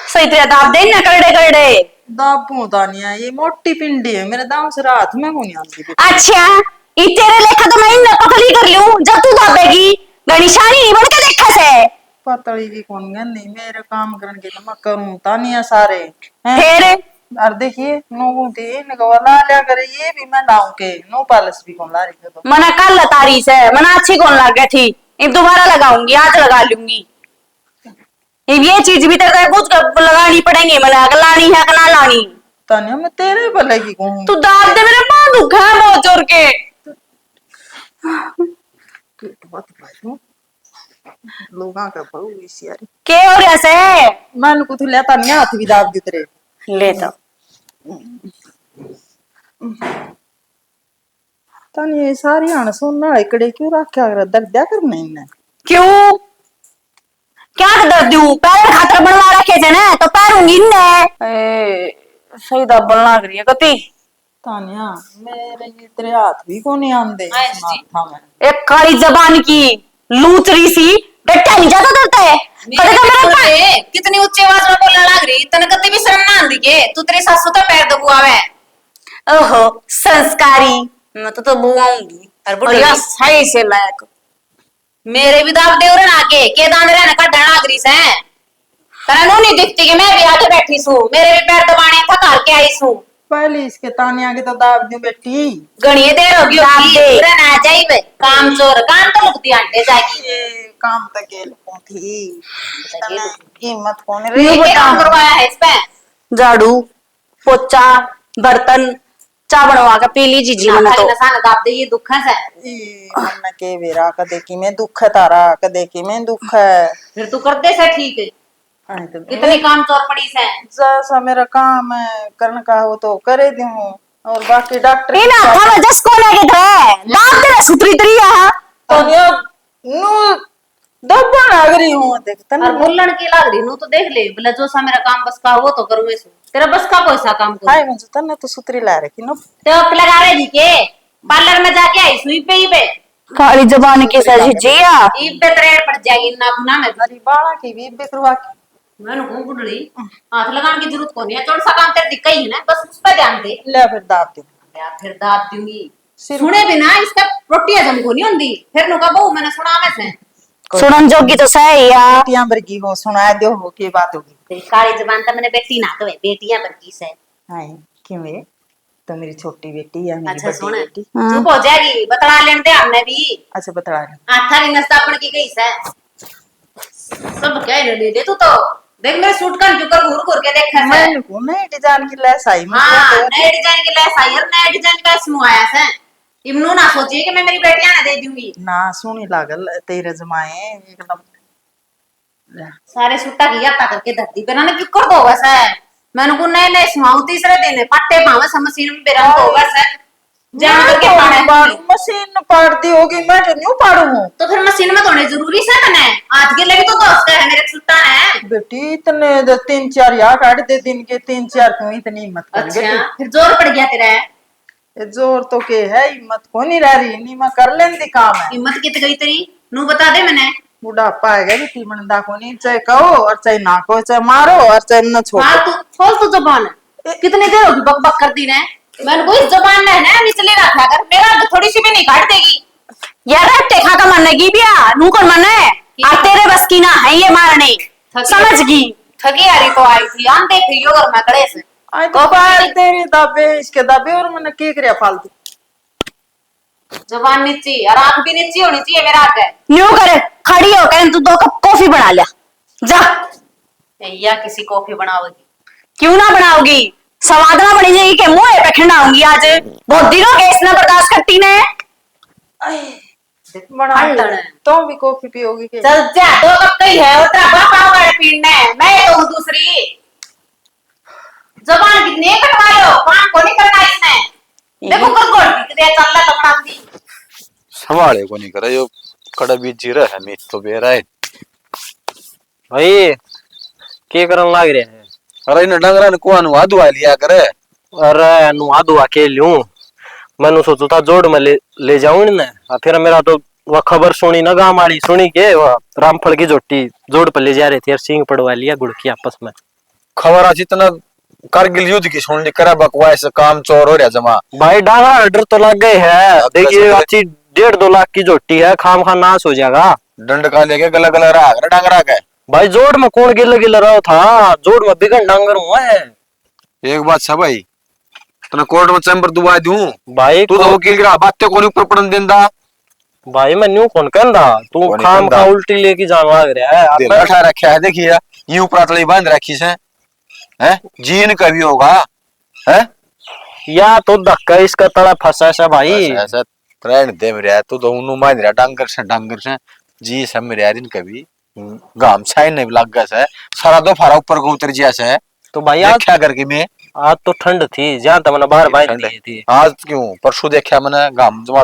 सही तरह दाब दे ना करड़े करड़े। दाबू तानिया ये मोटी पिंडी है मेरे दाम से रात में को नहीं आती। अच्छा ये तेरे लेखा तो मैं इन पतली कर लूं जब तू दाबेगी गणिशानी नहीं बन के देखा से। पतली की कौन गन नहीं मेरे काम करने के लिए मैं करूं तानिया सारे हैं। फिर और देखिए नो दे नगवाला लिया करे ये भी मैं लाऊं के नो पालस भी कौन ला रही है तो मना कल लतारी से मना अच्छी कौन लग गई थी अब दोबारा लगाऊंगी आज लगा लूंगी। अब ये चीज भी तेरे को कुछ लगानी पड़ेगी मना लानी है कि ना लानी। तानिया मैं तेरे भले की कहूं तू दाब दे मेरे पाँव दुखा है बहुत जोर के। लोगा का बहु इस यार के और ऐसे मन को तो लेता नहीं हाथ भी दाब दी तेरे ले तो तानिया सारी आन सुनना इकड़े क्यों रखा कर दर्द करना इन्हें क्यों क्या दर्द दूं पैर खातर बनवा रखे थे ना तो पैरूंगी ने सही दबल ना करिए कति। तानिया मेरे ये तेरे हाथ भी को नहीं आंदे माथा में एक काली जबान की लूचरी सी डट्टा नहीं जाता करता है कदे तो मेरा कितनी ऊंची आवाज में बोलने लग रही तने कति भी शर्म ना आंदी के तू तेरी सासू तो पैर दबुआवे। ओहो संस्कारी मैं तो बुआऊंगी और या सही से लायक मेरे भी दाब दे ना के दान रहने का डरना ग्रीस है तने नहीं दिखती कि मैं भी आके बैठी सू मेरे भी पैर दबाने था कर के आई सू पहले इसके तानिया के तो दाब दूं बेटी गणिये देर होगी पूरा ना जाइए काम चोर काम तो लुकती आंटे जाएगी ये काम तक के लोगों थी कीमत कौन ये काम करवाया है इस पे झाड़ू पोछा बर्तन चा बनवा के पी ली जीजी मन तो नसान दाब दे ये दुख है मन के वेरा कदे की मैं दुख है तारा कदे की मैं दुख है फिर तू करते से ठीक है कितनी काम चोर पड़ी से जैसा मेरा काम है करने का हो तो करे दूं और बाकी डॉक्टर इन हाथा में जस को लेके थे दाब तेरा सुतरी तरी है तो नु दबा लग रही हूं देख तन और बोलन की लग रही नु तो देख ले बोला जो सा मेरा काम बस का वो तो करूं मैं तेरा बस का कोई सा काम कर हाय मुझे तन तो सुतरी ला रखी नो तो लगा रही के पार्लर में जाके आई सुई पे ही पे काली जबान के सजी जिया ई पे त्रेड़ पड़ जाएगी ना गुना में अरे बाला की भी बेकरवा की मैंने को बुढ़ड़ी हाथ लगाने की जरूरत कोनी है चोर सा काम तेरे दिक्कत ही है ना बस उस पे ध्यान दे ले फिर दाब दे या फिर दाब दूंगी सुने बिना इसका रोटी हजम को नहीं होंदी फिर नु का बहु मैंने सुना में से सुनन जोगी तो सही या बेटियां बरगी हो सुना दो हो की बात होगी तेरी काली जुबान तो मैंने बेटी ना तो है बेटियां बरगी से हाय क्यों है तो मेरी छोटी बेटी है मेरी अच्छा बड़ी सुन बेटी चुप हो जाएगी बतला लेने दे हमने भी अच्छा बता रही आथा की नस्तापन की गई से सब क्या ले दे तू तो देख मेरे सूट का जुकर घूर घूर के देख मैं को नए डिजाइन की लेस आई हां नए डिजाइन की लेस आई और नए डिजाइन का स्मू आया है इमनु ना सोचिए कि मैं मेरी बेटियां ना दे दूंगी ना सुनी लागल तेरे जमाए एकदम सारे सूटा की यात्रा करके धरती पे ना क्यों कर दो वैसे मैंने को नए नए स्माउ तीसरे दिन पट्टे पावे सब मशीन में बेरंग हो वैसे जान करके पाड़े मशीन पाड़ती होगी मैं तो नहीं पाड़ू तो फिर मशीन में धोने जरूरी से मैंने आज के लिए भी तो दोस्त है मेरे छुट्टा है बेटी इतने 3-4 यार काट दे दिन के 3-4 क्यों इतनी हिम्मत कर अच्छा फिर जोर पड़ गया तेरा जोर तो के है हिम्मत को नहीं रह रही नहीं मैं कर लेंदी काम है हिम्मत कित गई तेरी नू बता दे मैंने बुढ़ापा है बेटी मनदा को नहीं चाहे कहो और चाहे ना कहो चाहे मारो और चाहे न छोड़ो हां तू खोल तू जुबान कितनी देर होगी बक बक कर दी ने मैंने कोई जुबान ना है ना निचले रखा कर मेरा थोड़ी सी भी नहीं काट देगी यार रट्टे खा का मन की बिया नू कौन मन है आ तेरे बस की ना है ये मारने समझ गई थकी आ रही तो आई थी हम देख रही हो और मैं खड़े से आई तो पैर तेरे दबे इसके दबे और मैंने के करे फालतू जुबान नीची और आंख भी नीची होनी चाहिए मेरा आगे न्यू कर खड़ी होकर तू 2 कप कॉफी बना लिया जा या किसी कॉफी बनाओगी क्यों ना बनाओगी स्वाद ना बनी जाएगी के मुंह पे खंडाऊंगी आज बहुत दिनों के इसने बर्दाश्त करती ने बना तो भी कॉफी पियोगी के चल जा 2 कप कही है उतना बापा वाले पीने मैं तो दूसरी जुबान कितनी कटवा लो काम को नहीं करना इसने देखो कब गोल कितने चल रहा लपड़ांगी संभाले को नहीं करे यो कड़ा बीच जीरा है मीट तो बेरा है भाई के करन लाग रहे है अरे इन डंगरा ने को नुआ दुआ लिया करे अरे नुआ दुआ के लूं मैंने सोचो था जोड़ में ले जाऊं ने फिर मेरा तो वह खबर सुनी ना गाँव वाली सुनी के वह रामफल की जोटी जोड़ पर ले जा रहे थे और सिंह पड़वा लिया गुड़ की आपस में। खबर आज इतना कारगिल युद्ध की सुनने करा बकवास काम चोर हो रहा जमा। भाई डांगा ऑर्डर तो लग गए है, देखिए अच्छी 1.5-2 लाख की जोटी है, खाम खा नाश हो जाएगा। डंड का लेके गला गला रहा डांगरा का। भाई जोड़ में कौन गिल गिल रहा था, जोड़ में बिगन डांगर हुआ है। एक बात है भाई, तना कोर्ट में चैम्बर दुआ दूं भाई तू तो वकील गिरा बातें कोनी ऊपर पड़न देंदा। भाई मैं न्यू कौन कहंदा, तू कौन खाम कहंदा? खा उल्टी लेके जान लग रहा है। दिल उठा रखा है देखिए, यूं प्रातली बांध रखी से हैं जीन कभी होगा हैं या तो धक्का इसका तड़ा फंसा सा भाई। ऐसा ट्रेंड दे मेरे तू तो उनु मान रहा डांगर से जी सब मेरे यार इन कभी गाम छाई नहीं लग गया से सारा दो फारा ऊपर को उतर जिया से। तो भाई आज क्या करके मैं आज तो ठंड थी, जहाँ तक मैंने बाहर बाहर दी थी। आज क्यों परसों देखा मैंने गाम जमा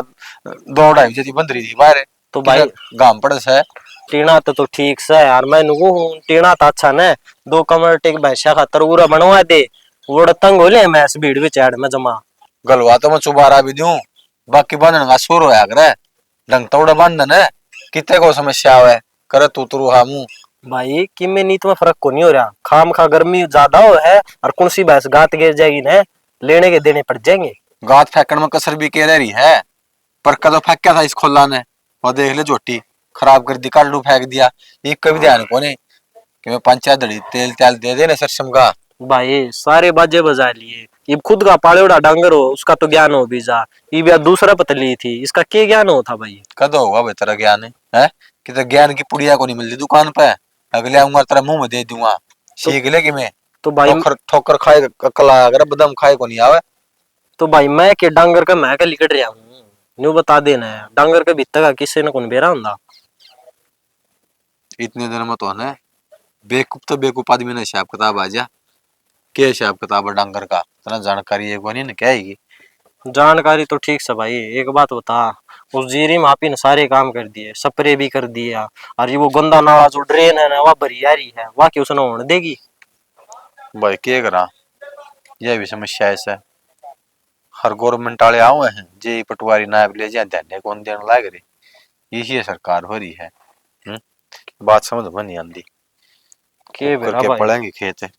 2-2.5 बजे बंद रही थी बाहर। तो भाई गाम पड़े से टीना तो ठीक से यार, मैं नुगु हूँ टीना तो अच्छा ने 2 कमर टेक भैंसा खातर पूरा बनवा दे, वो तंग हो ले मैं इस भीड़ में चैड में जमा। गलवा तो मैं चुबारा भी दूं बाकी बंधन का शोर होया करे ढंग तोड़ा बंधन है कितने को समस्या है करे तू तू हामू। भाई कि में नीत में फर्क को नहीं हो रहा, खाम खा गर्मी ज्यादा हो है और कौन सी भैंस गात गिर जाएगी ना, लेने के देने पड़ जाएंगे। गात फेंकने में कसर भी कह रही है पर कदम फेंक क्या था इस खोला ने और देख ले जोटी खराब कर दी काटू फेंक दिया। एक कभी ध्यान को नहीं कि मैं पंचायत धड़ी तेल तेल दे देने सरसम का। भाई सारे बाजे बजा लिए, ये खुद का पालेड़ा डांगर हो उसका तो ज्ञान हो बीजा, ये भी दूसरा पतली थी इसका क्या ज्ञान हो था भाई। कद होगा भाई तेरा ज्ञान है कि तो ज्ञान की पुड़िया को नहीं मिलती दुकान पे, अगले आऊंगा तेरा मुंह में दे दूंगा सीख ले कि मैं तो भाई ठोकर खाए कला अगर बदम खाए को नहीं आवे। तो भाई मैं के डांगर का मैं का लिकट रहा हूँ, न्यू बता देना है डांगर के भीतर का किसी ने कौन बेरा हुंदा। इतने दिन में तो है बेकूफ तो बेकूफ आदमी ने हिसाब किताब आ जा के हिसाब किताब डांगर का तना जानकारी एक बार नहीं कहेगी। जानकारी तो ठीक से भाई, एक बात बता, उस जीरी में आपी ने सारे काम कर दिए, स्प्रे भी कर दिया, और ये वो गंदा नाला जो ड्रेन है ना वह बरियारी है, वह की उसने होने देगी। भाई क्या करा यह भी समस्या है हर गवर्नमेंट वाले आए हैं जे पटवारी नायब ले जाए ध्यान कौन देने लाग रही यही सरकार हो रही है। बात समझ में नहीं आती के करके पड़ेंगे खेत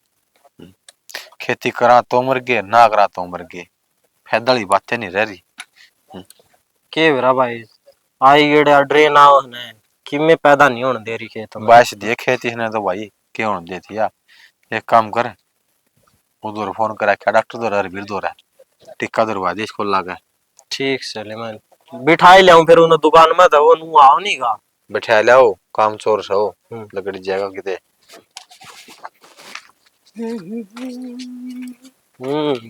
खेती करा तो मर गए ना करा तो मर गए फैदल ही बातें नहीं रह रही। के बेरा भाई आई गेड़े ड्रेन आओ ने कि में पैदा नहीं होने दे रही खेत में। बारिश दे खेती ने तो भाई क्या होने देती यार एक काम कर उधर फोन करा क्या डॉक्टर दो हर भीड़ दो रहा टिक्का दरवा दे इसको लगा ठीक चले मैं बिठाई ले फिर उन्हें दुकान में तो वो नु आओ नहीं गा बैठा लाओ काम चोर से हो लकड़ी जाएगा किते।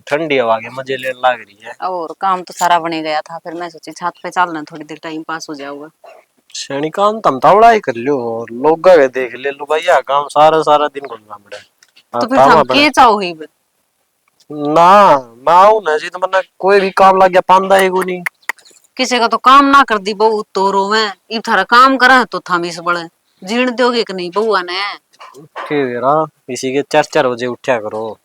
ठंडी हवा के मजे लेने लग रही है। और काम तो सारा बने गया था, फिर मैं सोची छत पे चलना थोड़ी देर टाइम पास हो जाऊगा। श्रेणी काम तम तावड़ा ही कर लियो और लोग का देख ले लो भैया काम सारा सारा दिन करना पड़े। तो फिर हम के चाहोगी ना मैं आऊं ना जी तो मन्ना कोई भी काम लग गया पांदा है नहीं किसी का तो काम ना कर दी बहू तो रोवे इब थारा काम करा तो थामी से बड़े जीण दोगे कि नहीं बहू ने के वेरा इसी के 4-4 बजे उठा करो।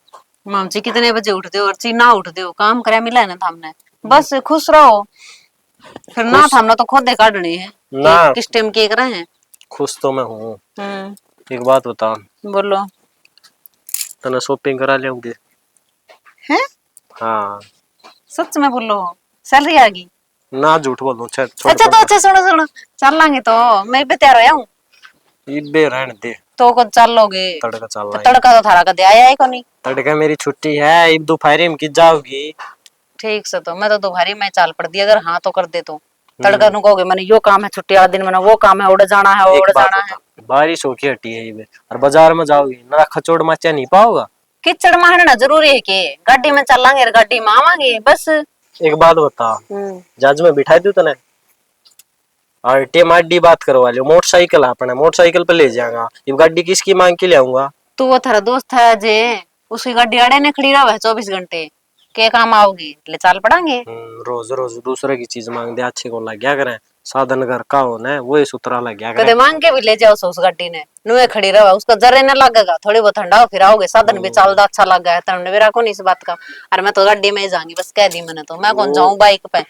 मामची कितने बजे उठते हो और ची ना उठते हो काम करे मिला है ना थामने बस खुश रहो फिर ना थामना तो खुद काटने हैं ना किस टाइम के कर रहे हैं। खुश तो मैं हूँ। एक बात बता बोलो तने शॉपिंग करा लेंगे हैं। हाँ सच में बोलो सैलरी आ गई ना झूठ बोलूं अच्छा तो अच्छा सुनो सुनो चल लांगे तो मैं भी तैयार हो इबे रहने दे तो कब चल लोगे तड़का चल रहा है तड़का तो थारा का दे आया है को नहीं तड़का मेरी छुट्टी है इब दोपहर में की जाओगी ठीक से तो मैं तो दोपहर में चाल पड़ दी अगर हाँ तो कर दे तो तड़का नु कहोगे मैंने यो काम है छुट्टी वाला दिन मैंने वो काम है उड़ जाना है उड़ जाना है बारिश होके हटी है इबे और बाजार में जाओगी ना खचोड़ मचा नहीं पाओगा किचड़ मारना जरूरी है के गाड़ी में चलांगे और गाड़ी में आवांगे बस। एक बात बता जज में बिठा दूं तने और टेमाडी बात करवा लियो मोटरसाइकिल अपने मोटरसाइकिल पे ले जाऊंगा ये गाड़ी किसकी मांग के ले आऊंगा तू वो थारा दोस्त है जे उसकी गाड़ी आड़े ने खड़ी रहा है 24 घंटे के काम आओगी ले चाल पड़ांगे। रोज रोज दूसरे की चीज मांग दे अच्छे को लग गया करे साधन घर का होना वही सुतरा लग गया कदे मांग के भी ले जाओ उस गाड़ी ने नुए खड़ी रहा उसका जरे न लगेगा थोड़ी बहुत ठंडा फिर आओगे साधन भी चलदा अच्छा लग गया तमने मेरा कौन इस बात का अरे मैं तो गाड़ी में ही जाऊंगी बस कह दी मैंने तो मैं कौन जाऊं बाइक पे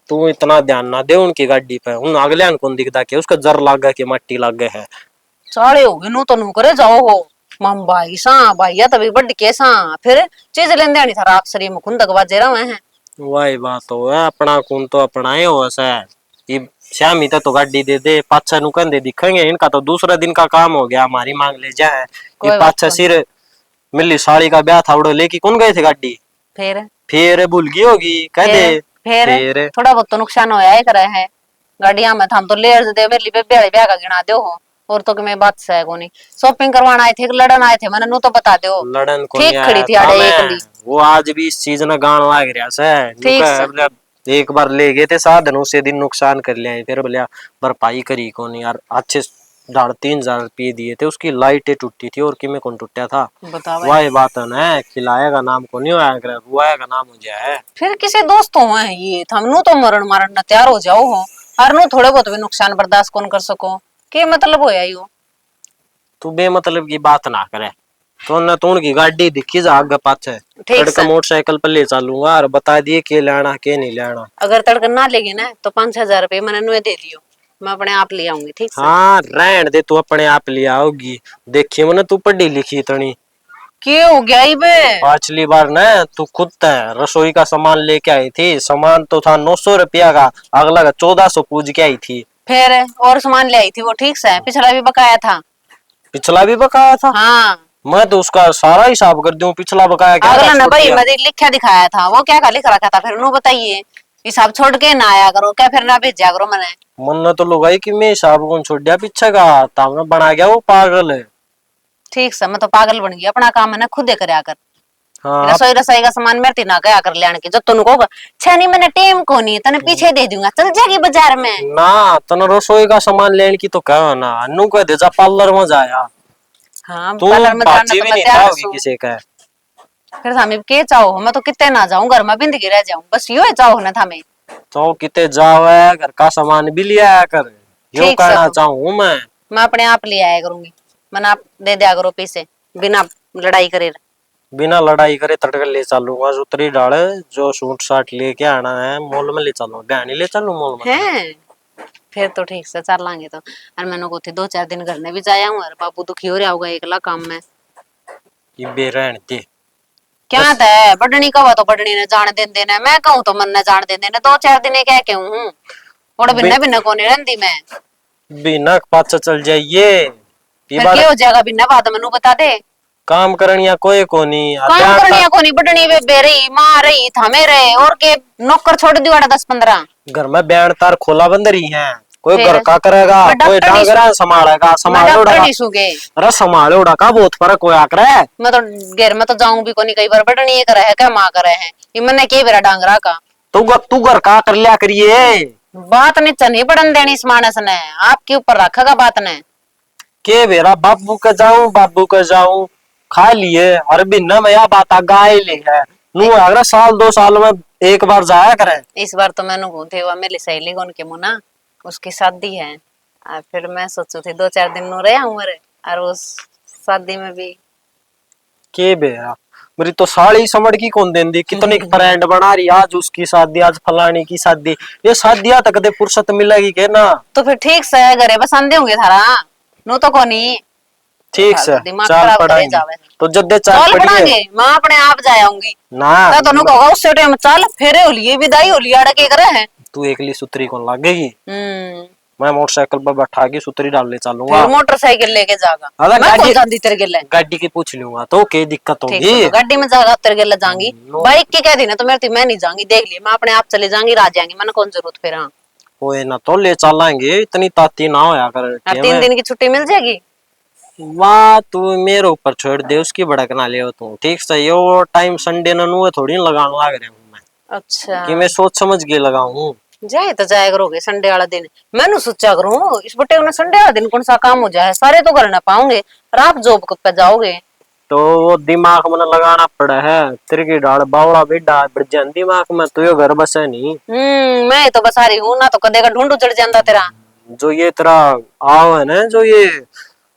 तू इतना ध्यान ना दे उनकी गाड़ी पे, उन अगले कौन दिखता कि उसका जर लाग गया कि मट्टी लाग गए है। चाले होगे नू तो नू करे जाओ हो मम भाई सा भैया तभी बड़ के सा फिर चीज लेंदे नहीं था आप शरीर में खुंदक बाजे रहे हैं। वही बात हो है, अपना कौन तो अपना ही हो ऐसा है। ये श्यामी तो गाड़ी दे दे, पाछा नु कंधे दिखेंगे, इनका तो दूसरा दिन का काम हो गया, हमारी मांग ले जाए। कोई ये बात पाछा नहीं। सिर मिली साड़ी का ब्याह था उड़ो लेके कौन गए थे गाड़ी, फिर भूल गई होगी कह दे। फिर थोड़ा बहुत तो नुकसान होया ही करे है गाड़ियां में, हम तो ले दे मेरी बेबे ब्याह का गिना दो हो और तो कि मैं बात से कोनी शॉपिंग करवाना आए थे लड़न आए थे मैंने नु तो बता दो लड़न को ठीक खड़ी थी आड़े एक ली वो आज भी इस चीज ना गान लाग रहा से। ठीक नुका एक बार ले गए थे साधन, उसे दिन नुकसान कर लिया, फिर बोलिया भरपाई करी कौन यार, अच्छे 3,500 रुपये दिए थे, उसकी लाइटें टूटी थी और कि में कौन टूटा था। वही बात है ना, खिलाएगा नाम को नहीं होया करे, रुआएगा नाम हो जाए। फिर किसी दोस्तों है ये थमनु तो मरण मारण न तैयार हो जाओ हो और नु थोड़े बहुत भी नुकसान बर्दाश्त कौन कर सको के मतलब होया यो। तू बेमतलब की बात ना करे, तो न तो उनकी गाड़ी दिखी जा आगे पाछे, तड़का मोटरसाइकिल पर ले चलूंगा और बता दिए के लेना के नहीं लेना। अगर तड़का ना लेगी ना तो 5-6 हजार रुपये मैंने नुए दे दियो, मैं अपने आप ले आऊंगी ठीक से। हाँ रहन दे, तू अपने आप ले आओगी, देखिए मैंने तू पढ़ी लिखी इतनी क्या हो गया बे। पिछली बार ना तू खुद रसोई का सामान लेके आई थी, सामान तो था 900 रुपया का, अगला का 1400 पूज के आई थी। फिर और सामान ले आई थी वो ठीक से, पिछला भी बकाया था। पिछला भी बकाया था? हाँ मैं तो उसका सारा हिसाब कर दूं, पिछला बकाया क्या अगला ना भाई मैंने लिखा दिखाया था, वो क्या लिख रखा था फिर नु बताइए, हिसाब छोड़ के ना आया करो क्या, फिर ना भेजा करो मैंने। मन तो लुगाई कि मैं हिसाब कौन छोड़ दिया पीछे का, तब बना गया वो पागल है। ठीक से मैं तो पागल बन गई, अपना काम है ना खुद करया कर। हाँ रसोई का सामान मेरे ना गया कर लेने की, जो तुम कहोगा छनी मैंने टेम को नहीं तने पीछे दे दूंगा चल जाएगी बाजार में ना, तने रसोई का सामान लेने की तो कहो ना, अनु कह दे जा पार्लर में जाया। हाँ तू पार्लर में जाना बाजी तो भी मैं नहीं तैयार खाओगी हूँ। किसी का। फिर थामे के चाहो मैं तो कितने ना जाऊं, घर में बिंद के रह जाऊं, बस यो है चाहो ना थामे। तो किते जावे घर का सामान भी लिया कर, यो ठीक कहना सब। चाहूँ मैं अपने आप ले आया करूंगी, मैंने आप दे दिया करो पैसे बिना लड़ाई करे। बिना लड़ाई करे तड़के ले चलूंगा, उतरी डाले जो सूट साट लेके आना है मॉल में ले चलूंगा, बहनी ले चलू मॉल में हैं फिर तो ठीक से चल लांगे तो। और मैंने को थे 2-4 दिन घर में भी जाया हूँ और बाबू दुखी हो रहा होगा एकला काम में। ये बेरहन दे क्या था बढ़नी कवा तो बढ़नी ने जान देन देना, मैं कहूँ तो मन ने जान देन देना, 2-4 दिन कह के हूँ और बिना बिना कोने रहंदी मैं। बिना पाछा चल जाइए, फिर क्या हो जाएगा बिना बात मैनू बता दे। काम करनिया कोई कोनी, काम करनिया कोनी बढ़नी वे बेरी मां रही थामे रहे और के नौकर छोड़ दियो 10-15 घर में बयान तार खोला बंद रही है, कोई फिर? घर का करेगा, मैं कोई डॉक्टर नहीं डांगरा संभालेगा, संभालोड़ा अरे संभालोड़ा का बहुत फर्क कोई आकर है। मैं तो घर में तो जाऊं भी कोनी, कई बार बढ़नी करे है क्या मां करे है ये मैंने के बेरा डांगरा का तू घर का कर लिया करिए, बात ने चनी पड़न देनी इस मानस ने, आपके ऊपर रखेगा बात ने के बेरा बाबू के जाऊं खा लिए और बिना में यह बात गाय ले है नू अगर 1-2 साल में एक बार जाया करे। इस बार तो मैंने घूमते हुआ मेरी सहेली को उनके मुना उसकी शादी है और फिर मैं सोचू थी 2-4 दिन नो रहे हूँ और उस शादी में भी के बेरा मेरी तो साड़ी समझ की कौन देंदी, कितनी फ्रेंड बना रही, आज उसकी शादी आज फलानी की शादी, ये शादियां तक दे फुर्सत मिलेगी के ना। तो फिर ठीक से घरे बस आंदे होंगे थारा नो तो कोनी ठीक से चाल पड़ाएंगे तो जद्दे चाल पड़ाएंगे मैं अपने आप जाऊंगी ना तो कहोगा उससे टाइम चल फेरे होलिए विदाई होली आड़ के करे है तू एकली सुतरी कौन लागेगी, मैं मोटरसाइकिल पर बैठा के सुतरी डाल ले चलूंगा, फिर मोटरसाइकिल लेके जागा मैं कौन जाती तेरे गेले गाड़ी की पूछ लूंगा तो के दिक्कत होगी, तो गाड़ी में जागा तेरे गेले जाऊंगी, बाइक की कह दी ना तो मेरे मैं नहीं जाऊंगी, देख लिया मैं अपने आप चले जाऊंगी रात जाएंगी, मैंने कौन जरूरत फिर। हाँ ओए ना तो ले चलेंगे, इतनी ताती ना होया कर, 3 दिन की छुट्टी मिल जाएगी। वाह तू मेरे ऊपर छोड़ दे, उसकी भड़क ना ले तू ठीक से, यो टाइम संडे न थोड़ी लगाने लग रहा हूँ मैं, अच्छा कि मैं सोच समझ के लगाऊं जाए तो जाया करोगे संडे वाला दिन, मैंने सोचा करूं इस बटे उन्हें संडे वाला दिन कौन सा काम हो जाए, सारे तो कर ना पाओगे और आप जॉब पे जाओगे तो वो दिमाग में लगाना पड़ा है, तेरे की डाल बावड़ा बेडा बढ़ दिमाग में, तो यो घर बस है नहीं। मैं तो बसा रही हूँ ना, तो कदे का ढूंढ उजड़ जाता तेरा, जो ये तेरा आओ है ना, जो ये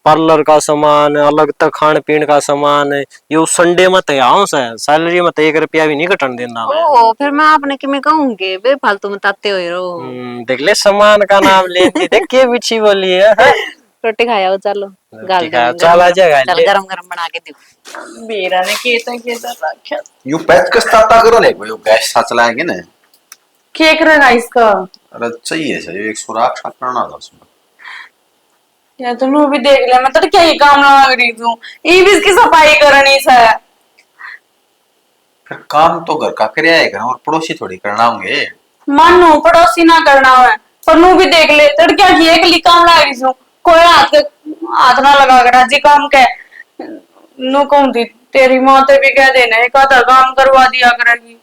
पार्लर का सामान अलग तक, खान पीन का सामान ये उस संडे में तो आओ से सैलरी में तो 1 रुपया भी नहीं कटन देना मैं। ओ फिर मैं आपने कि मैं कहूंगी बेफालतू में ताते हुए रहो। देख ले सामान का नाम लेती देख के बिछी बोली है। रोटी खाया चलो गाल रोटी खाया, दूंगी, चल आ जा, गाल चल ले। गरम गरम बना के दो। मेरा ने केता रखा यू पैच का स्टार्ट करो ले वो गैस सा चलाएंगे ना। केक रहेगा इसका। अरे चाहिए सर एक सुराख सा करना था उसमें। या तुम भी देख ले, मैं तो क्या ही काम लगा रही हूँ, ये भी इसकी सफाई करनी है। फिर काम तो घर का करे आएगा और पड़ोसी थोड़ी करना होंगे। मानो पड़ोसी ना करना है, पर नू भी देख ले तड़किया की एक ली काम लगा रही हूँ, कोई हाथ ना लगा कर जी काम के। नू कहूँ थी तेरी माँ तो भी कह देना एक आधा काम करवा दिया करेगी,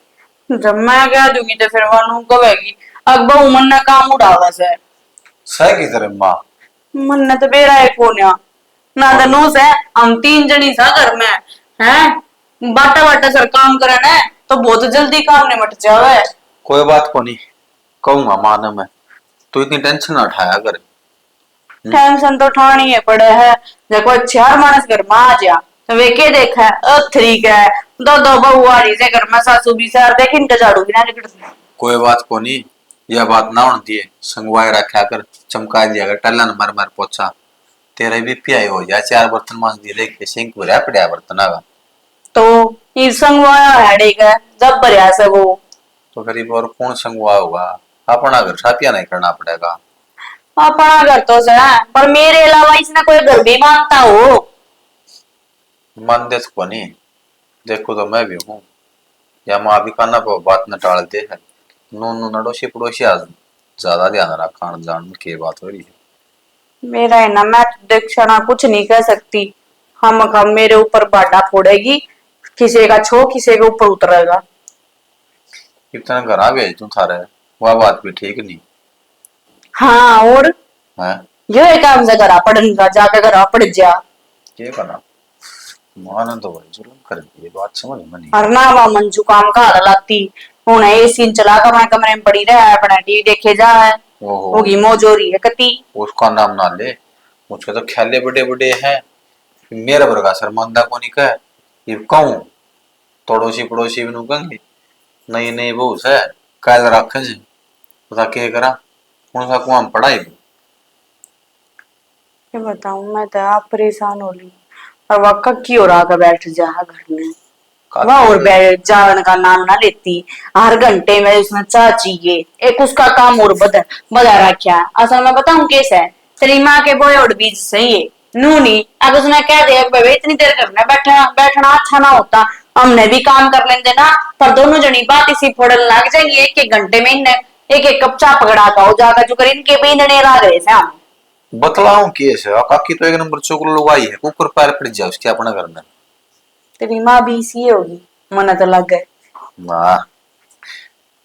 जब मैं कह दूंगी तो फिर वह नू कहेगी अब बहु मन ने काम उड़ावा से। सह की तरह माँ मन ने तो बेरा है कोन्या ना तो नू से हम 3 जनी सा घर में हैं, बाटा बाटा सर काम करे ना तो बहुत जल्दी काम निपट जावे। कोई बात को नहीं कहूंगा माने मैं, तू इतनी टेंशन ना उठाया कर। टेंशन तो ठानी है पड़े है, देखो 4 मानस घर में आ जा तो वे के देखा है अथरी का है, दो बहू आ रही से घर में, सासू भी सार देख इनका झाड़ू भी ना निकलती। कोई बात को नहीं, यह बात ना होती है संगवाए रखा कर, चमका दिया कर, टल्ला न मर मर पोछा तेरे भी पियाई हो जाए। 4 बर्तन मांस दिए देखे सिंक भरा पड़ा बर्तन आगा तो ये संगवाया है का जब भरिया से वो तो गरीब और कौन संगवा होगा। अपना घर साथिया नहीं करना पड़ेगा। अपना घर तो से है, पर मेरे अलावा इसने कोई घर भी मांगता हो। मन दे को नहीं, देखो तो मैं भी हूँ या माँ भी खाना पर बात न टाल दे है। नू नडोशी पड़ोसी आज ज्यादा ध्यान रखा जान की बात हो रही है। मेरा है ना, मैं दीक्षाना कुछ नहीं कह सकती, हम मेरे ऊपर बाडा फोड़ेगी, किसी का छो किसी के ऊपर उतरेगा। कितना घर आ गए तू थारे, वह बात भी ठीक नहीं हाँ और है। ये काम से घरा पड़न का जाके घरा पड़ जा क्या करना मान तो भाई जुल्म कर दी, बात समझ में नहीं। और ना वह मंजू काम का लाती हूं एसी चला कर मैं कमरे में पड़ी रहा है, अपना टीवी देखे जा है, ओहो होगी मौज हो रही है कती। उसका नाम ना ले, मुझके तो ख्याले बड़े बड़े हैं। मेरा वर्गा शर्मांदा को नहीं कह ये कहूँ पड़ोसी पड़ोसी भी कहंगे नहीं नहीं बहू से कायल रखे जी पता क्या करा कौन सा कुआं पढ़ाई। क्या बताऊं, मैं तो आप परेशान हो ली, और वह कक्की हो रहा का बैठ जा घर में, वह और बैठ जावन का नाम ना लेती, हर घंटे में उसमें चाह चाहिए, एक उसका काम और बदा रखा। असल में बताऊं कैसा है, तेरी माँ के बोए और बीज सही है नूनी, अब उसने कह दिया भाई इतनी देर घर में बैठना अच्छा ना होता, हमने भी काम कर लेंगे ना, पर दोनों जनी बात इसी फोड़न लग जाएंगी, 1-1 घंटे में इन्हें 1-1 कप चाह पकड़ा का हो जाकर जो कर इनके भी इन्हें ला गए थे हम। बतलाऊं कैसे काकी तो 1 नंबर चोकर लोग आई है ऊपर पैर पड़ जाओ उसके अपना घर में। तेरी माँ भी इसी होगी, मन तो लग गए। वाह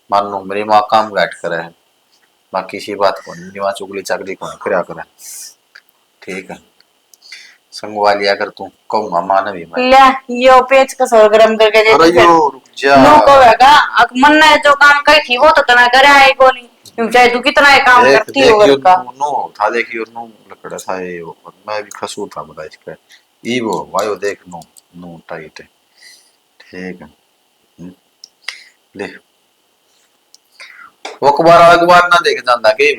मान लो मेरी माँ काम बैठ करे है, बाकी इसी बात को नहीं वहां चुगली चाकली को क्या करे। ठीक है संगवा लिया कर तू कहूंगा मान भी मैं। ले यो पेच का सर गरम करके दे अरे दे यो रुक जा नो कहेगा अक मन ने जो काम करी थी वो तो तना करे आए को नहीं, क्यों चाहे तू कितना ये काम देख करती हो घर देखियो का। नो था देखियो नो लकड़ा था ये वो मैं भी खसूर था बता इसका ई वो वायो देख नो नो टाइट है। ठीक है ले वो अखबार ना देख जाता के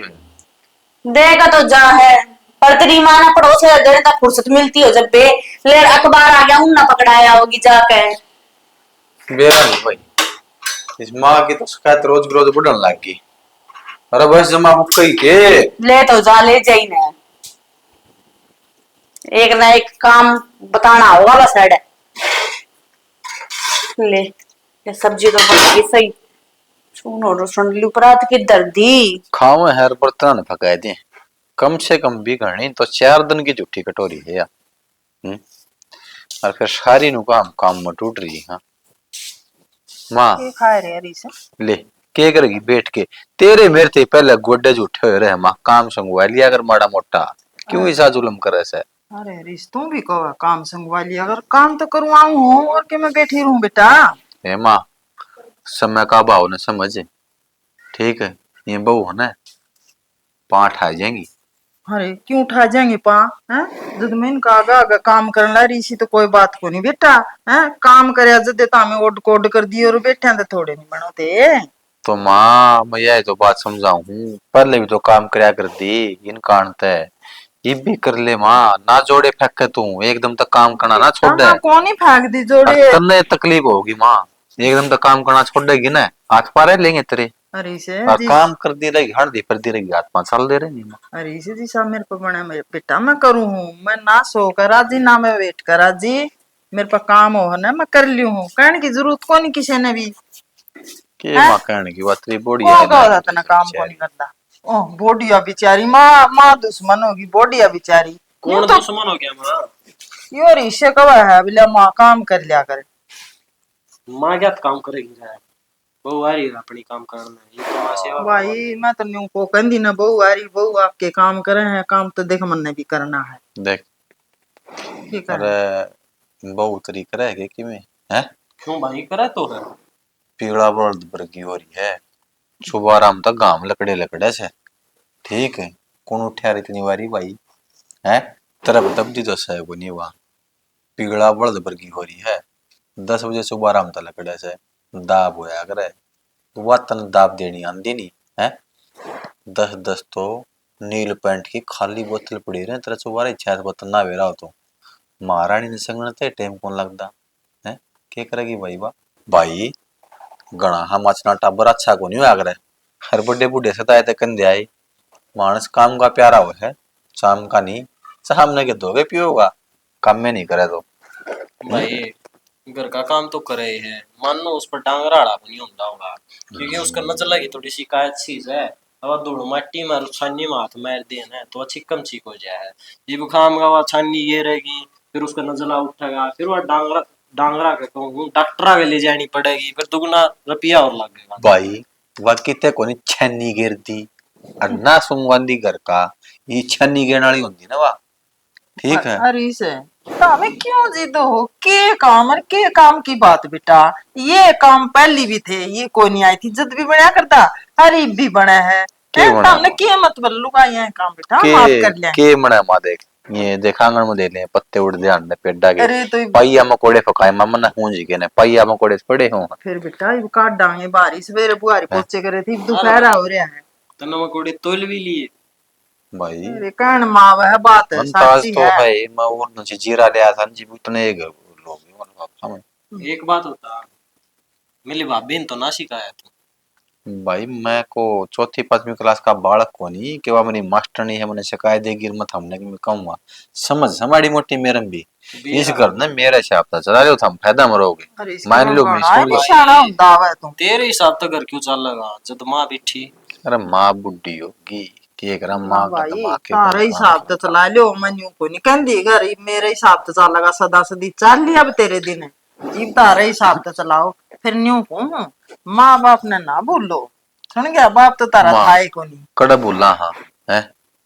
देगा तो जा है, पर तेरी माँ ना पड़ोस से देने तक फुर्सत मिलती हो जब बे ले अखबार आ गया उन ना पकड़ाया होगी जाके। बेरा नहीं भाई इस माँ की तो शिकायत रोज रोज बढ़ने लग गई। अरे बस जमा बुक कही के ले तो जा ले जाई ना, एक ना एक काम बताना होगा बस है ले ये सब्जी तो बन गई सही, सुनो रोशन लुपरात की दर्दी खाओ हर बर्तन न फकाए दे कम से कम भी घनी तो 4 दिन की झूठी कटोरी है यार। और फिर सारी नु काम में टूट रही। हाँ माँ ये खा रहे हरी से ले के करेगी बैठ के तेरे मेरे थे पहले गोड्डे झूठे हो रहे माँ काम संगवा लिया अगर माड़ा मोटा क्यों ऐसा जुल्म करे से। अरे रिश्तों भी कहो काम संगवा लिया, अगर काम तो करवाऊं हूँ और कि मैं बैठी रहूं बेटा। ए माँ समय का भाव न समझ ठीक है ये बहू है ना 5 आ जाएंगी अरे क्यों उठा जाएंगे पा हैं? जब मैं इनका आगा आगा काम करने ला रही सी तो कोई बात को नहीं बेटा हैं? काम करे जब हमें ओड कोड कर दिए और बैठे तो थोड़े नहीं बनोते। तो माँ मैं यह तो बात समझाऊं हूँ, पहले भी तो काम करया कर दी इन कारण ते ये भी कर ले माँ, ना जोड़े फेंक के तू एकदम तक काम करना ना छोड़ दे। कौन ही फेंक दी जोड़े। तन्ने तकलीफ होगी माँ, एकदम तक काम करना छोड़ देगी ना, हाथ पारे लेंगे तेरे। अरे से और जी काम कर दी रहेगी, हर दी फिर दी रहेगी, हाथ पांच साल दे रहे नहीं माँ। अरे से जी साहब मेरे को बना मेरे बेटा मैं करूँ हूँ मैं ना सो कर राजी ना मैं वेट कर राजी। मेरे पास काम हो ना मैं कर ली हूँ कहने की जरूरत को नहीं किसी ने भी। के हैं? माँ कहने की बात तेरी बॉडी वो है का होता तना काम को नहीं करता। ओह बोडिया बेचारी माँ माँ दुश्मन होगी बोडिया बेचारी। कौन तो दुश्मन हो गया माँ? यो ऋषि कवा है बिला माँ काम कर लिया करे। माँ क्या काम करेगी जाए? वो आ रही है अपनी काम करना, ये तो माँ सेवा भाई मैं तो न्यू को कहती ना बहू आ रही बहू आपके काम करे हैं काम तो देख मन ने भी करना है। देख की करे अरे बहु तरीका रहेगा कि में है क्यों भाई करे तो है। पीड़ा बर्द बरगी हो रही है, सुबह आराम तक गांव लकड़े लकड़े से ठीक है, कौन उठा रही इतनी बारी भाई है, तरफ दबदी तो है वो नहीं वहां, पीड़ा बर्द बरगी हो रही है, 10 बजे सुबह आराम तक लकड़े से दाब होया करे, वह तन दाब देनी आंदी नहीं है, 10 10 तो नील पैंट की खाली बोतल पड़ी रहे तेरा चुबारा इच्छा बोतल ना वेरा हो तो महारानी ने संगणते टाइम कौन लगता है, क्या करेगी भाई वाह भाई घना हम अचना टाबर अच्छा को नहीं हुआ करे, हर बड़े बूढ़े से ताए कन दे आई, मानस काम का प्यारा हो है, शाम का नहीं सामने के धोगे पियोगा, काम में नहीं करे तो भाई घर का काम तो करे ही है, मान लो उस पर डांगराड़ा नहीं होता होगा क्योंकि उसका नजर लगी थोड़ी शिकायत चीज है। अब धूल माटी में छानी में हाथ मार देना तो अच्छी कम चीक हो जाए। ये बुखाम का वह छानी ये रहेगी, फिर उसका नजला उठेगा, फिर वह डांगरा डांगरा के कहूँ डॉक्टर के ले जानी पड़ेगी, फिर दुगना रुपया और लगेगा। भाई वह कितने कोनी छन्नी गिरती अन्ना सुमगंदी घर का ये छन्नी गिरने वाली होती ना वाह ठीक है। अरे से हमें क्यों जिद हो के काम की बात बेटा ये काम पहली भी थे ये कोई नहीं आई थी जद भी बनाया करता अरे भी बना है हमने के मतलब लुगाई है काम बेटा माफ कर लिया के मना मा देख ये देखा आंगन में दे ले पत्ते उड़ दे अंडे पेड़ा के अरे तो पाइया मकोड़े फकाए मामा ना हूं जी के ने पाइया मकोड़े पड़े हो फिर बेटा ये काट डांगे बारिश सवेरे बुआरी पोचे करे थी दोपहर हो रहा है तो नमकोड़े तोल भी लिए भाई अरे कहन माव है बात है अंताज सच्ची तो है। है मैं वो नीचे जीरा ले आया था जी उतने लोग समझ एक बात होता मेरी भाभी ने तो ना सिखाया तू भाई मैं को चौथी पांचवी क्लास का बालक को नहीं कि वह मेरी मास्टर नहीं है मैंने शिकायत देगी मत हमने कि मैं कहूंगा समझ हमारी मोटी मेरम भी इस घर ने मेरे से आपता चला लो हम फायदा मरोगे अरे इसका मान लो मैं बड़ा स्कूल निशाना ਹੁੰਦਾ है तुम तेरे हिसाब तो घर क्यों चल लगा जब माँ बैठी। अरे माँ बुढ़ी होगी कि एक माँ का भाई दिमाग के तारा हिसाब तो चला लो मैं यूं को नहीं कहती घर मेरे हिसाब तो चल लगा सदा सदी चल लिया अब तेरे दिन जीव तारा हिसाब तो चलाओ फिर न्यू को माँ बाप ने ना बोलो सुन गया बाप तो तारा माँ। था ही को नहीं कड़ा बोला हाँ है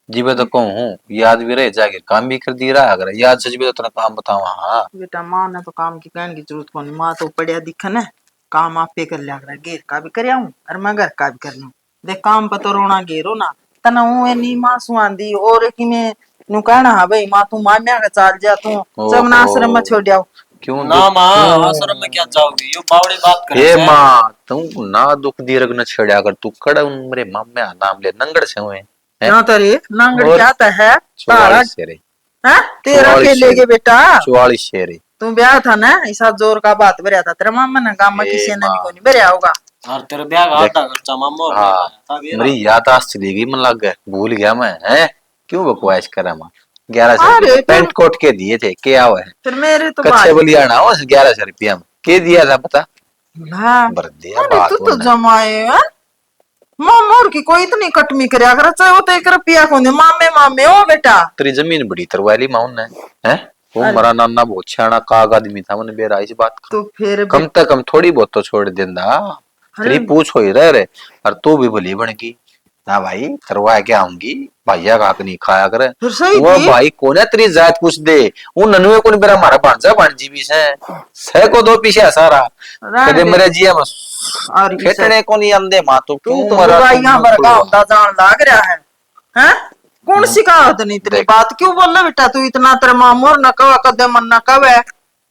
जीवे तो कहूँ याद भी रहे जाके काम भी कर दी रहा अगर याद से जीवे तो तेरा काम बतावा हाँ बेटा माँ ने तो काम की कहने की जरूरत को नहीं माँ तो पढ़िया दिखन है काम आप पे कर लिया कर घेर का भी कर आऊं और मैं घर का भी कर लूं देख काम पर तो रोना घेरो ना तना हूं नी माँ सुआंदी और कि मैं नु कहना है भाई माँ तू माम्या का चाल जा तू जमुना आश्रम में छोड़ जाओ क्यों ना माँ आश्रम में क्या जाओगी यो बावड़ी बात कर हे माँ तू ना दुख दी रग न छेड़ा कर तू कड़ा मेरे मामे नाम ले नंगड़ से हुए क्या तरे नांगड़ और क्या ता है तारा 44 शेरे हैं तेरा 44 के लेगे बेटा 44 शेरे तू ब्याह था ना ऐसा जोर का बात भरया था तेरा मामा ने काम में ए किसी ने भी माँ। को नहीं भरया होगा और तेरे ब्याह का आधा खर्चा मामा और हाँ था मेरा। मेरी याददाश्त चली गई मन लग गया भूल गया मैं है क्यों बकवास करा माँ 1100 अरे रुपये तुम- पेंट कोट के दिए थे क्या हुआ है फिर मेरे तो कच्चे बलियाना हो 1100 रुपया में के दिया था पता हाँ भर दिया अरे बात तू तो होने। जमाए है मामोर की कोई इतनी कटमी करे अगर चाहे वो तो एक रुपया को दे मामे मामे ओ बेटा तेरी जमीन बड़ी तरवाली माउन ने है वो अरे। मरा नाना बहुत छाना काग आदमी था मैंने बेरा इस बात का तो फिर कम से कम थोड़ी बहुत तो छोड़ देंदा तेरी पूछ हो ही रह रे और तू भी भली बन की ना भाई तरवा क्या आऊंगी भैया का हक नहीं खाया करे फिर सही वो थी भाई कोने तेरी जात पूछ दे वो ननुए को मेरा मारा भांजा भांजी भी से को दो पीछे सारा कदे मेरे जिया में और फेटने को नहीं अंदे मां तो तू क्यों तो मरा बुराइयां भड़का होता जान लाग रहा है हैं कौन सी कहावत नहीं तेरी देख। बात क्यों बोल रहा बेटा तू इतना तेरे मामूर न कवा कदे मन न कवे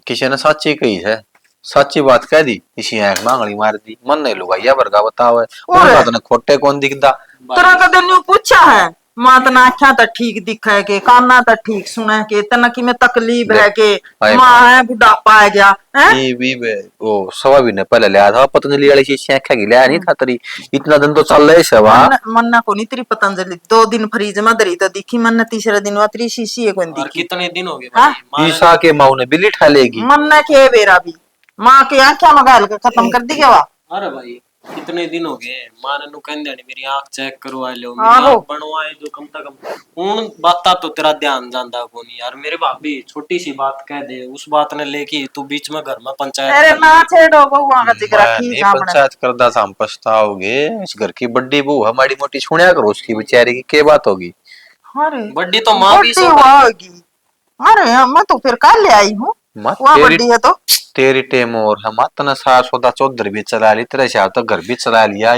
किसी ने सच्ची कही है, सच्ची बात कह दी, इसी आंख मांगली मार दी, मन नहीं लुगाइया वर्गा बताओ है, और बात ने खोटे कौन दिखदा। तेरा कदे न्यू पूछा है मां तना आख्या तो ठीक दिखा है के काना तो ठीक सुना है के तना की में तकलीफ है के भाई मां है बुढ़ापा आ गया है ये भी वो सवा भी ने पहले लिया था पतंजलि वाली चीज आंखें की लिया नहीं था तेरी, इतना दिन तो चल रहे सवा। मन्ना को नहीं तेरी पतंजलि 2 दिन फ्रीज में धरी तो दिखी मन तीसरे दिन वा तेरी शीशी है कोई और दिखी कितने दिन हो गए हाँ? भाई? माँ ने- ईसा के माऊ ने बिल्ली ठा लेगी। मन्ना के बेरा भी मां के आंखें मगाल के खत्म कर दी क्या वा अरे भाई कितने दिन हो गए मां ने नु कहंदे नहीं मेरी आंख चेक करवा लो, आहो। मेरी आंख बनवाए दो कम से कम। उन बाता तो तेरा ध्यान जांदा को नहीं यार, मेरे भाभी छोटी सी बात कह दे उस बात ने लेके तू बीच में घर में पंचायत अरे कर ना ली। छेड़ो बहुआ का जिक्र मैं की नहीं सामने पंचायत करदा था, हम पछताओगे। इस घर की बड्डी बहू हमारी मोटी छुड़िया करो, उसकी बेचारी की क्या बात होगी। अरे बड्डी तो माँ भी बड्डी सो हुआ होगी अरे मैं तो फिर कल ले आई हूँ मत वहाँ तेरी बड्डी है तो तेरी टेम और हम इतना सारा सौदा चौधर भी चला ली, तेरे से तो घर भी चला लिया।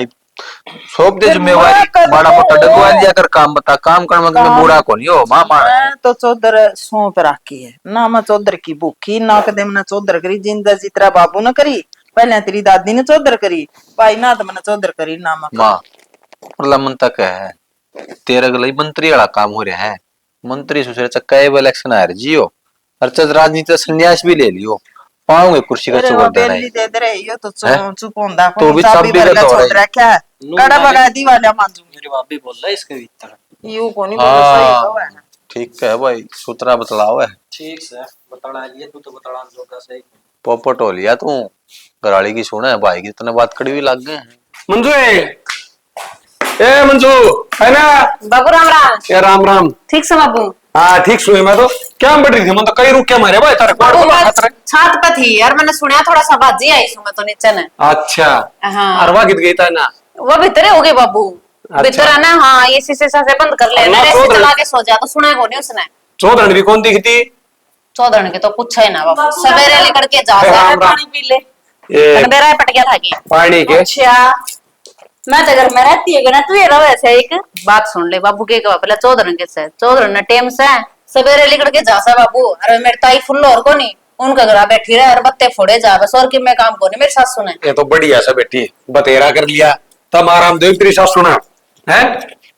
सौंप दे फिर जिम्मेवारी, मैं कर बड़ा मोटा दूँ। डगवा लिया कर, काम बता, काम करने में काम- बुरा को नहीं हो मामा। मैं तो चौधर सौंप रखी है ना मैं चौधर की भूखी ना कदे मैंने चौधर करी जिंदा जितरा बाबू ने करी पहले तेरी दादी ने चौधर करी भाई ना तो मैंने चौधर करी ना मैं माँ मतलब मन तक है तेरे गले मंत्री वाला काम हो रहा है, मंत्री सुसरे चक्का इलेक्शन आ रही जियो, हर चीज राजनीति से संन्यास भी ले लियो, पाऊंगे कुर्सी का अरे वो चुगल देना बेली है। दे दे रही हो तो हैं? चुप होंदा तो भी चाबी सब भी भर तो के हो छोड़ रही। रखा है नू कड़ा भाभी- बगा दी वाला मांजू मेरी भाभी बोल रहा है इसके भीतर। यू को नहीं बोलो सही तो है हाँ ठीक है भाई, सूत्रा बतलाओ है, ठीक से बतला लिए तू तो बतला जोगा सही। पोपट हो लिया तू, घराड़ी की सुना है भाई की इतने बात कड़वी लग गए हैं। मंजू ए मंजू है ना। बाबू राम राम। ए राम राम। ठीक से बाबू। हाँ ठीक सुई मैं तो क्या बढ़ रही थी, मैं तो कई रुक के मारे भाई तारे बाबू कोड़ मैं खतरे। छात पे थी यार मैंने सुना थोड़ा सा बाजी आई सु मैं तो नीचे ने अच्छा हाँ अरवा कित गई था ना। वो भीतर हो गए बाबू अच्छा। भीतर है ना हाँ ये शीशे से बंद कर ले अल्लाह मेरे से चौधरी। चला के सो जा तो सुना को नहीं उसने चौधरी भी कौन दिखती। चौधरी के तो कुछ है ना बाबू सवेरे लेकर के जा राम राम। पानी पी ले। ये मेरा पट गया था कि पानी के अच्छा मैं तो घर में रहती है ना, तू ये रहो ऐसे एक बात सुन ले बाबू के पहले चौधरी के से चौधरी ने टेम से सवेरे लेकर के जा सा बाबू अरे मेरे ताई फुल्लो और को नहीं उनका घर बैठी रहे और बत्ते फोड़े जा बस और कि मैं काम को नहीं मेरी सासू ने ये तो बढ़िया सा बेटी बतेरा कर लिया तब आराम देव तेरी सास सुना है।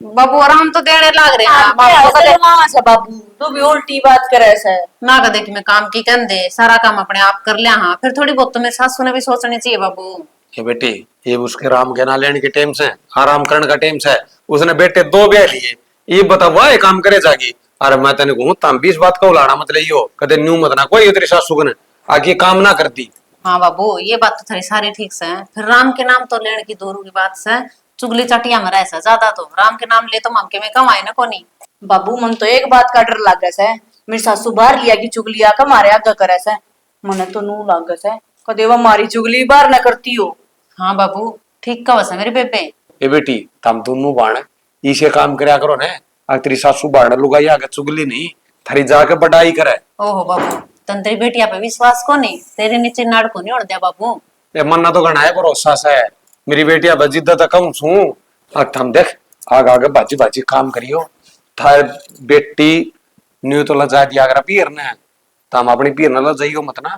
बाबू आराम तो देने लाग रहे हैं बाबू को कदे मामा से बाबू तू भी उल्टी बात करे ऐसे। ना कदे कि मैं काम की कन दे सारा काम अपने आप कर लिया हाँ फिर थोड़ी बहुत तो मेरी सासू ने भी सोचनी चाहिए बाबू ये बेटी ये उसके राम के ना लेने के टाइम से आराम करने का टाइम से उसने बेटे 2 ब्याह लिए, ये बता वाह काम करे जागी। अरे मैं तेने कहूँ तम 20 बात का उलाड़ा मत लियो कदे न्यू मत ना कोई तेरी सासू ने आगे काम ना करती। हाँ बाबू ये बात तो थोड़ी सारी ठीक से है फिर राम के नाम तो लेने की दूर की बात से चुगली चटिया में ऐसा ज्यादा तो राम के नाम ले तो ममके में कमाए ना कोनी बाबू मन तो एक बात का डर लाग गया है, मेरी सासू बाहर लिया की चुगली आका मारे आगे करे से मने तो नू लाग गया है कदे वो मारी चुगली बाहर ना करती हो। हाँ बाबू ठीक का वैसा मेरे बेबे ये बेटी तम दोनों बाण इसे काम करया करो ने अगर तेरी सासू बाण लुगाई आगे चुगली नहीं थारी जाके बड़ाई करे। ओहो बाबू तंत्री बेटिया पे विश्वास को नहीं तेरे नीचे नाड़ को नहीं उड़ दिया बाबू ये मन्ना तो घना है भरोसा से मेरी बेटिया बजिद्दा तक कम छू अब थम देख आगे आगे बाजी बाजी काम करियो थार बेटी न्यू तो लजा दिया अगर पीर ने तम अपनी पीर न लजाइयो मत ना।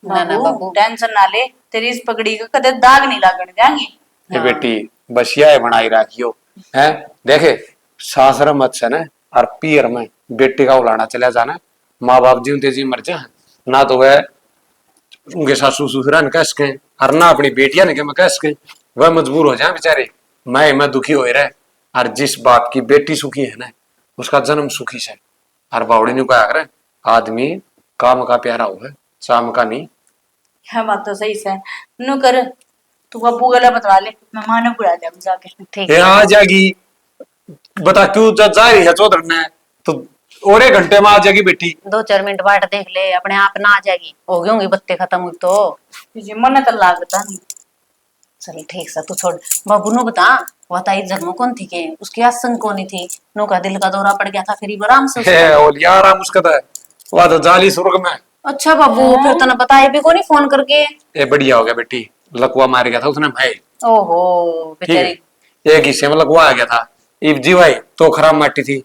ना ना बाबू टेंशन ना ले, तेरी इस पगड़ी का कदे दाग नहीं लागण देंगे। ये बेटी बसिया बनाई रखियो है देखे सासर मत से न और पीर में बेटी का उलाना चला जाना माँ बाप जी तेजी मर जा ना तो वह उनके सासू ससुरा ने कस के और ना अपनी बेटिया ने के मैं कस के वह मजबूर हो जाए बेचारे मैं दुखी हो रहे और जिस बाप की बेटी सुखी है ना उसका जन्म सुखी से और बावड़ी ने कहा करे आदमी काम का प्यारा हो है शाम का नहीं। है बात तो सही से नू कर तू बाबू गला बतवा ले मैं मां ने बुला दिया जाके। ठीक ये है आ जाएगी बता क्यों जा रही है चौधरी ने तो और 1 घंटे में आ जाएगी बेटी। 2-4 मिनट बाट देख ले अपने आप ना आ जाएगी हो गई होंगी बत्ते खत्म हुई तो तुझे मन तो लागता नहीं। चल ठीक सा तू छोड़ बाबू नु बता बताई जन्म कौन थी के उसकी आसंग कौन थी नो का दिल का दौरा पड़ गया था फिर आराम से है और यार हम उसका था वह तो जाली स्वर्ग में। अच्छा बाबू फिर तने बताया भी कोनी फोन करके ये बढ़िया हो गया बेटी लकवा मार गया था उसने भाई ओहो ठीक बेचारी है एक हिस्से में लकवा आ गया था इब जी भाई तो खराब माटी थी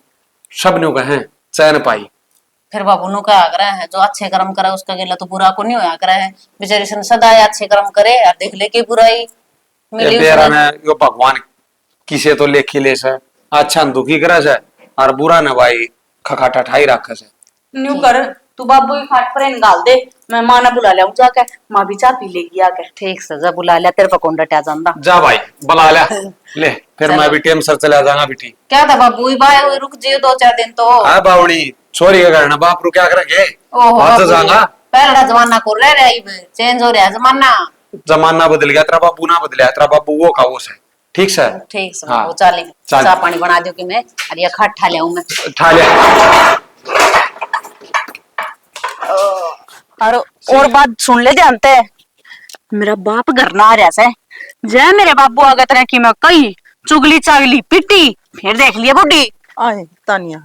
सब न्यू कहे चैन पाई। फिर बाबू नु क्या आग्रह है, जो अच्छे कर्म करे उसका गिला तो बुरा को नहीं होया करे है। बेचारी सन सदा अच्छे कर्म करे यार, देख ले की बुराई मिली बेरा उसने। ने यो भगवान किसे तो लेखी ले से अच्छा न दुखी करे से और बुरा न भाई खखाटा ठाई रखे से। न्यू कर, तू बाबू की खाट पर निकाल दे, मैं माँ ने बुला लिया जाके, माँ भी चाय पी लेगी आके। ठीक से जा बुला लिया, तेरे पर कौन डटा ਜਾਂਦਾ। जा भाई बुला ले फिर मैं भी टेम सर चला जाऊंगा बेटी। क्या था बाबू ही भाई रुक जियो 2-4 दिन तो। हाँ बावड़ी छोरी का करना बाप रू क्या करेंगे। ओहो हाथ बाबू, जाना पहला जमाना को रह रहा है, चेंज हो रहा है जमाना। जमाना बदल गया, तेरा बाबू ना बदला, तेरा बाबू वो का वो से। ठीक से ठीक से हाँ, बाबू चाली चल। चाय पानी बना दो कि मैं और ये खाट ठा लियाऊं मैं। ठा ले और बात सुन ले जानते है, मेरा बाप घर ना आ रहा से, जय मेरे बाबू आगे तरह की मैं कही चुगली चागली पिटी, फिर देख लिया बुढ़ी। आए तानिया,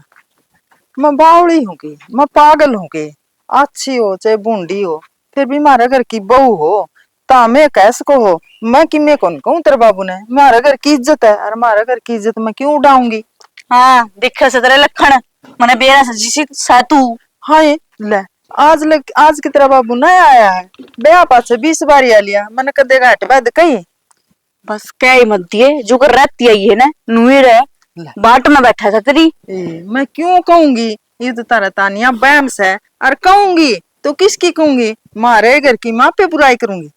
मैं बावड़ी हूँ की, मैं पागल हूँ की, अच्छी हो चाहे बूंदी हो, फिर भी मारे घर की बहू हो, तामे कैसे को हो, मैं कि मैं कौन कहूँ तेरे बाबू ने, मारे घर की इज्जत है, और मारे घर की इज्जत मैं क्यों उड़ाऊंगी। हाँ दिखे से तेरे लखन, मैंने बेरा से जिसी सातू। हाँ ले आज की तेरा बाबू नया आया है, ब्याह पास 20 बारी आ लिया, मैंने कदे घाट बाद कही। बस क्या ही मत दिए, जो कर रहती आई है ना नुई रहे, बाट में बैठा था तेरी। मैं क्यों कहूंगी, ये तो तारा तानिया बैम्स है, और कहूंगी तो किसकी कहूंगी, मारे घर की माँ पे बुराई करूंगी।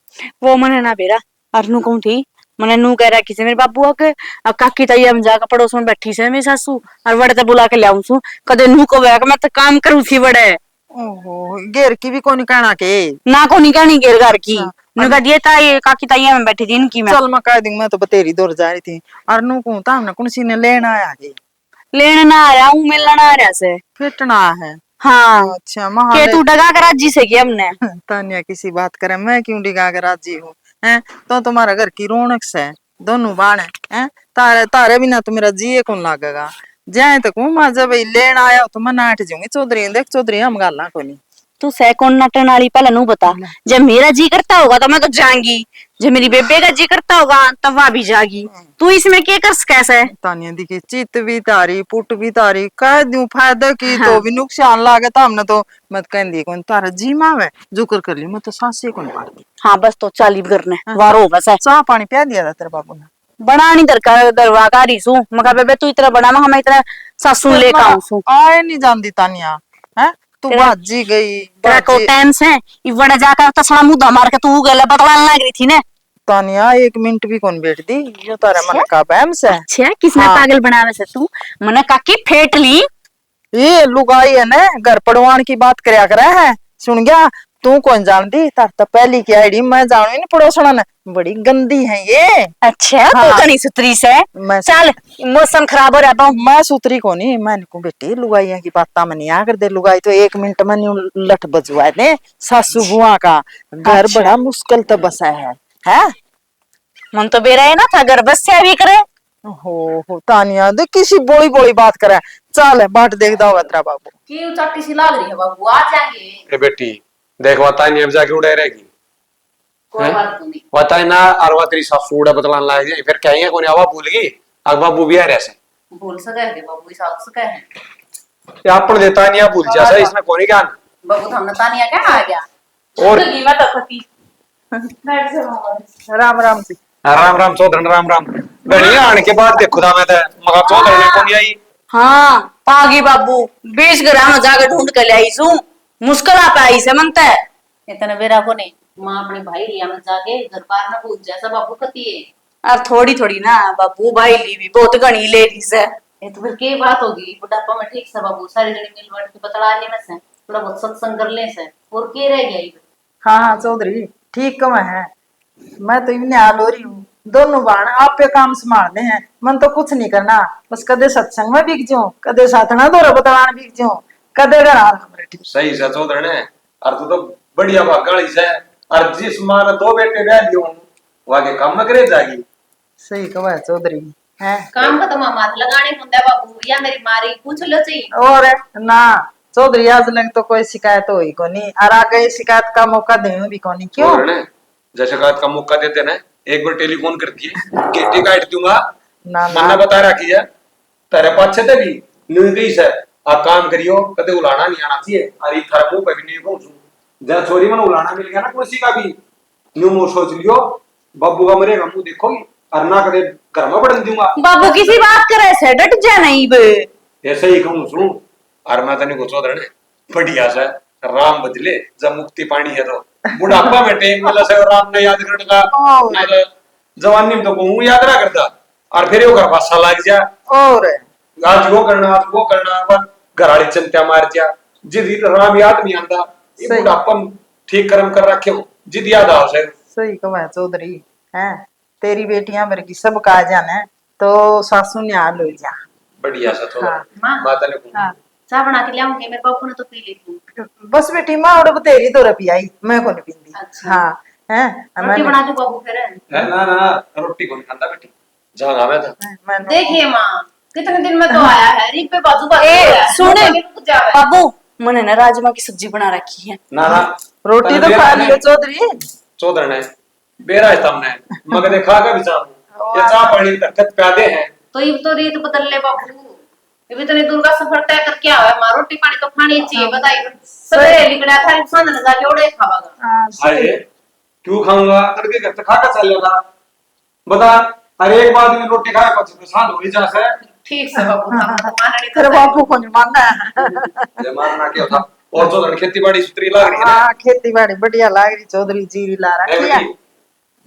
वो मैंने ना बेरा और नू कहूँ थी, मैंने नू कह रहा किसी मेरे बाबू आके, अब काकी ताई हम जाकर पड़ोस में बैठी से मेरी सासू, और बड़े तो बुला के लाऊं सू, कदे नू को मैं तो काम करूँ थी बड़े। ओहो घेर की भी कौन कहना के ना को नहीं कहनी गिर घर की, हाँ। नू कह दिए ताई काकी ताई में बैठी थी इनकी मैं। चल मैं कह दूंगी, मैं तो बतेरी दूर जा रही थी, और नू कहूँ था हमने कौन सी ने लेना आया है, लेने ना आ रहा हूँ, मिलना ना आ रहा से। फिटना है। हाँ अच्छा के तू डगा कर राजी से किया हमने। तानिया किसी बात करे, मैं क्यों डिगा के राजी हूँ, हैं तो तुम्हारा घर की रौनक से दोनों बाण हैं, तारे तारे बिना तो मेरा जी कौन लागेगा। जाए तक मैं जब लेन आया तो मैं नाट जाऊंगी, चौधरी देख चौधरी हम गाला को नहीं। तू सैकोन नटन वाली पहले नू बता, जब मेरा जी करता होगा तो मैं तो जाऊंगी, जब मेरी बेबे का जी करता होगा तब वह भी जागी, तू इसमें क्या कर कैसे। तानिया दिखी चित भी तारी पुट भी तारी, कह दूं फायदा की हाँ। तो भी नुकसान लागत हमने तो, मत कहंदी कौन तारा जी मावे जुकर कर ली, मैं तो सांसे कौन पाड़ दी। हाँ बस तो चाली करने वारो बस है। चाह पानी पिया दिया था तेरे बाबू ने। बड़ा नहीं दरवाकारी सू, मगर बेबे तू इतना बड़ा मैं हमें इतना सासू लेकर आऊं सू। आए नहीं जानती तानिया, है तू बाजी गई तेरा को टेंस है, ये बड़ा जाकर तसड़ा मुद्दा मार के तू गले बतलाने लग रही थी ने। तानिया 1 मिनट भी कौन बैठ दी, जो तारा मन का बैम्स है। अच्छा किसने हाँ। पागल बनावे से तू, मने काकी फेट ली। ये लुगाई है ना, घर पड़वान की बात करया करे है, सुन गया तू कौन जानती, तार तो पहली की आईडी मैं जानू नहीं, पड़ोसना ने बड़ी गंदी है ये। अच्छा हाँ। तू कनी सुतरी से, मैं चल मौसम खराब हो रहा है। मैं सुतरी को नहीं, मैं को बेटी लुगाइया की बात में नहीं आकर दे, लुगाई तो 1 मिनट में नहीं लठ बजवा दे, सासू बुआ का घर अच्छा। बड़ा मुश्किल तो बसा है? मन तो बेरा है ना था घर बस से भी करे। हो तानिया देख किसी बोली बोली बात करे, चल बाट देखदा होगा तेरा बाबू। की चट्टी सी लाग रही है बाबू, आ जाएंगे। ए बेटी देख वता नहीं अब जाके उड़े रहेगी, कोई बात नहीं। वता ना अरवा तेरी सासू उड़ा बतलान लाग जाए, फिर कहेंगे कोनी आवा भूल गई अब बाबू भी आ रहा से भूल सके है बाबू, इस हाथ सके है ये अपन देता नहीं भूल जा सा, इसमें कोनी ज्ञान बाबू, हमने तानिया क्या आ गया और मैं तो फटी बैठ जा। राम राम जी। राम राम चौधरी राम राम। बढ़िया आने के बाद देखो था मैं तो मगर चौधरी ने कोनी आई। हाँ पागी बाबू 20 ग्राम जाके ढूंढ के ले आई सू, मुश्किल आ पाई से मनता है। इतने बेरा को नहीं, माँ अपने भाई लिया में जाके घर बार में पूछ जैसा बाबू कती है। अब थोड़ी थोड़ी ना बाबू भाई ली भी बहुत घनी ले ली से। ये तो फिर की बात होगी, बुढ़ापा में ठीक से बाबू सारी जनी मिल बैठ के बतला लेने से, थोड़ा बहुत सत्संग कर ले से, और के रह गया ये। हाँ हाँ चौधरी ठीक कम है, मैं तो इवने हाल हो रही हूँ, दोनों बाण आप पे काम संभालने हैं, मन तो कुछ नहीं करना, बस कदे सत्संग में बिक जाऊं, कदे साधना दो बतलान बिक जाऊं, कदे घर सही से चौधरी ने और तू तो बढ़िया भागाली से, और जिस मां ने 2 बेटे ब्याह दियो वाके काम न करे जागी। सही कहा है चौधरी है। काम का तो माँ माथ लगाने होता है बाबू, या मेरी मारी पूछ लो चाहिए। और ना चौधरी आज लग तो कोई शिकायत होई को नहीं, और आगे शिकायत का मौका देने भी को नहीं, क्यों जैसे शिकायत का मौका देते ना, एक बार टेलीफोन करती है गेटी काट दूंगा ना मन्ना बता रखी है तेरे पाछे ते भी न्यू कही से आ काम करियो कदे उलाना नहीं आना चाहिए अरे थारा मुंह पे भी नहीं कहूं जहां छोरी मन उलाना मिल गया ना कुर्सी का भी न्यू मो सोच लियो बब्बू का मरेगा मुंह देखोगी और ना कदे घर में पड़न दूंगा बाबू किसी बात करे से डट जा नहीं बे। ऐसे ही कहूं सुन और मैं तने को चौधरी बढ़िया से राम बदले जब मुक्ति पानी है तो बुढ़ापा में टाइम मिला से राम ने याद करने ना तो जवानी में तो कहूं याद ना करता और फिर वो घर पासा लग जा और आज वो करना आज वो करना बस घराड़ी चिंता मार जा जिद राम याद नहीं आता ये सही। बुढ़ापा में ठीक कर्म कर रखे हो जिद याद आओ से सही कहा चौधरी है तेरी बेटियां मेरे की सब कहा जाना तो सासू ने हाल हो जा बढ़िया सा थोड़ा हाँ। माता ने कहूं हाँ चाय बना के लाऊंगी मेरे बापू ने तो पी ली थी। बस बेटी माँ और बतेरी तो रपी आई मैं को नहीं पींदी अच्छा। हाँ है रोटी बना के बाबू फिर है ना रोटी कौन खाता बेटी जहां गावे था मैं देखिए माँ कितने दिन में तो आया है रीत पे बाजू बाजू ए हो रहा है। सुने आगे रुक जावे। बाबू मैंने ना राजमा की सब्जी बना रखी है। ना ना रोटी तो खा लियो चौधरी चौधर ने बेरा है तुमने मगर देखा का विचार ये चाह पानी तक प्यादे हैं तो ये तो रीत बदल ले बाबू ये भी इतनी दूर का सफर तय करके आवा है माँ रोटी पानी तो खानी चाहिए बताइए सवेरे निकला था इंसान ने जाके ओड़े खावागा। अरे क्यों खाऊंगा करके घर तक खा कर चल लेगा बता अरे एक बार में रोटी खाए कुछ परेशान हो ही जा है ठीक से बाबू हम तो मानने तेरे तो बापू को नहीं मानना है ये मारना क्या था और चौधर खेती बाड़ी सुतरी लग रही है ना हाँ खेती बाड़ी बढ़िया लाग रही चौधरी जीरी ला है रखी है बेटी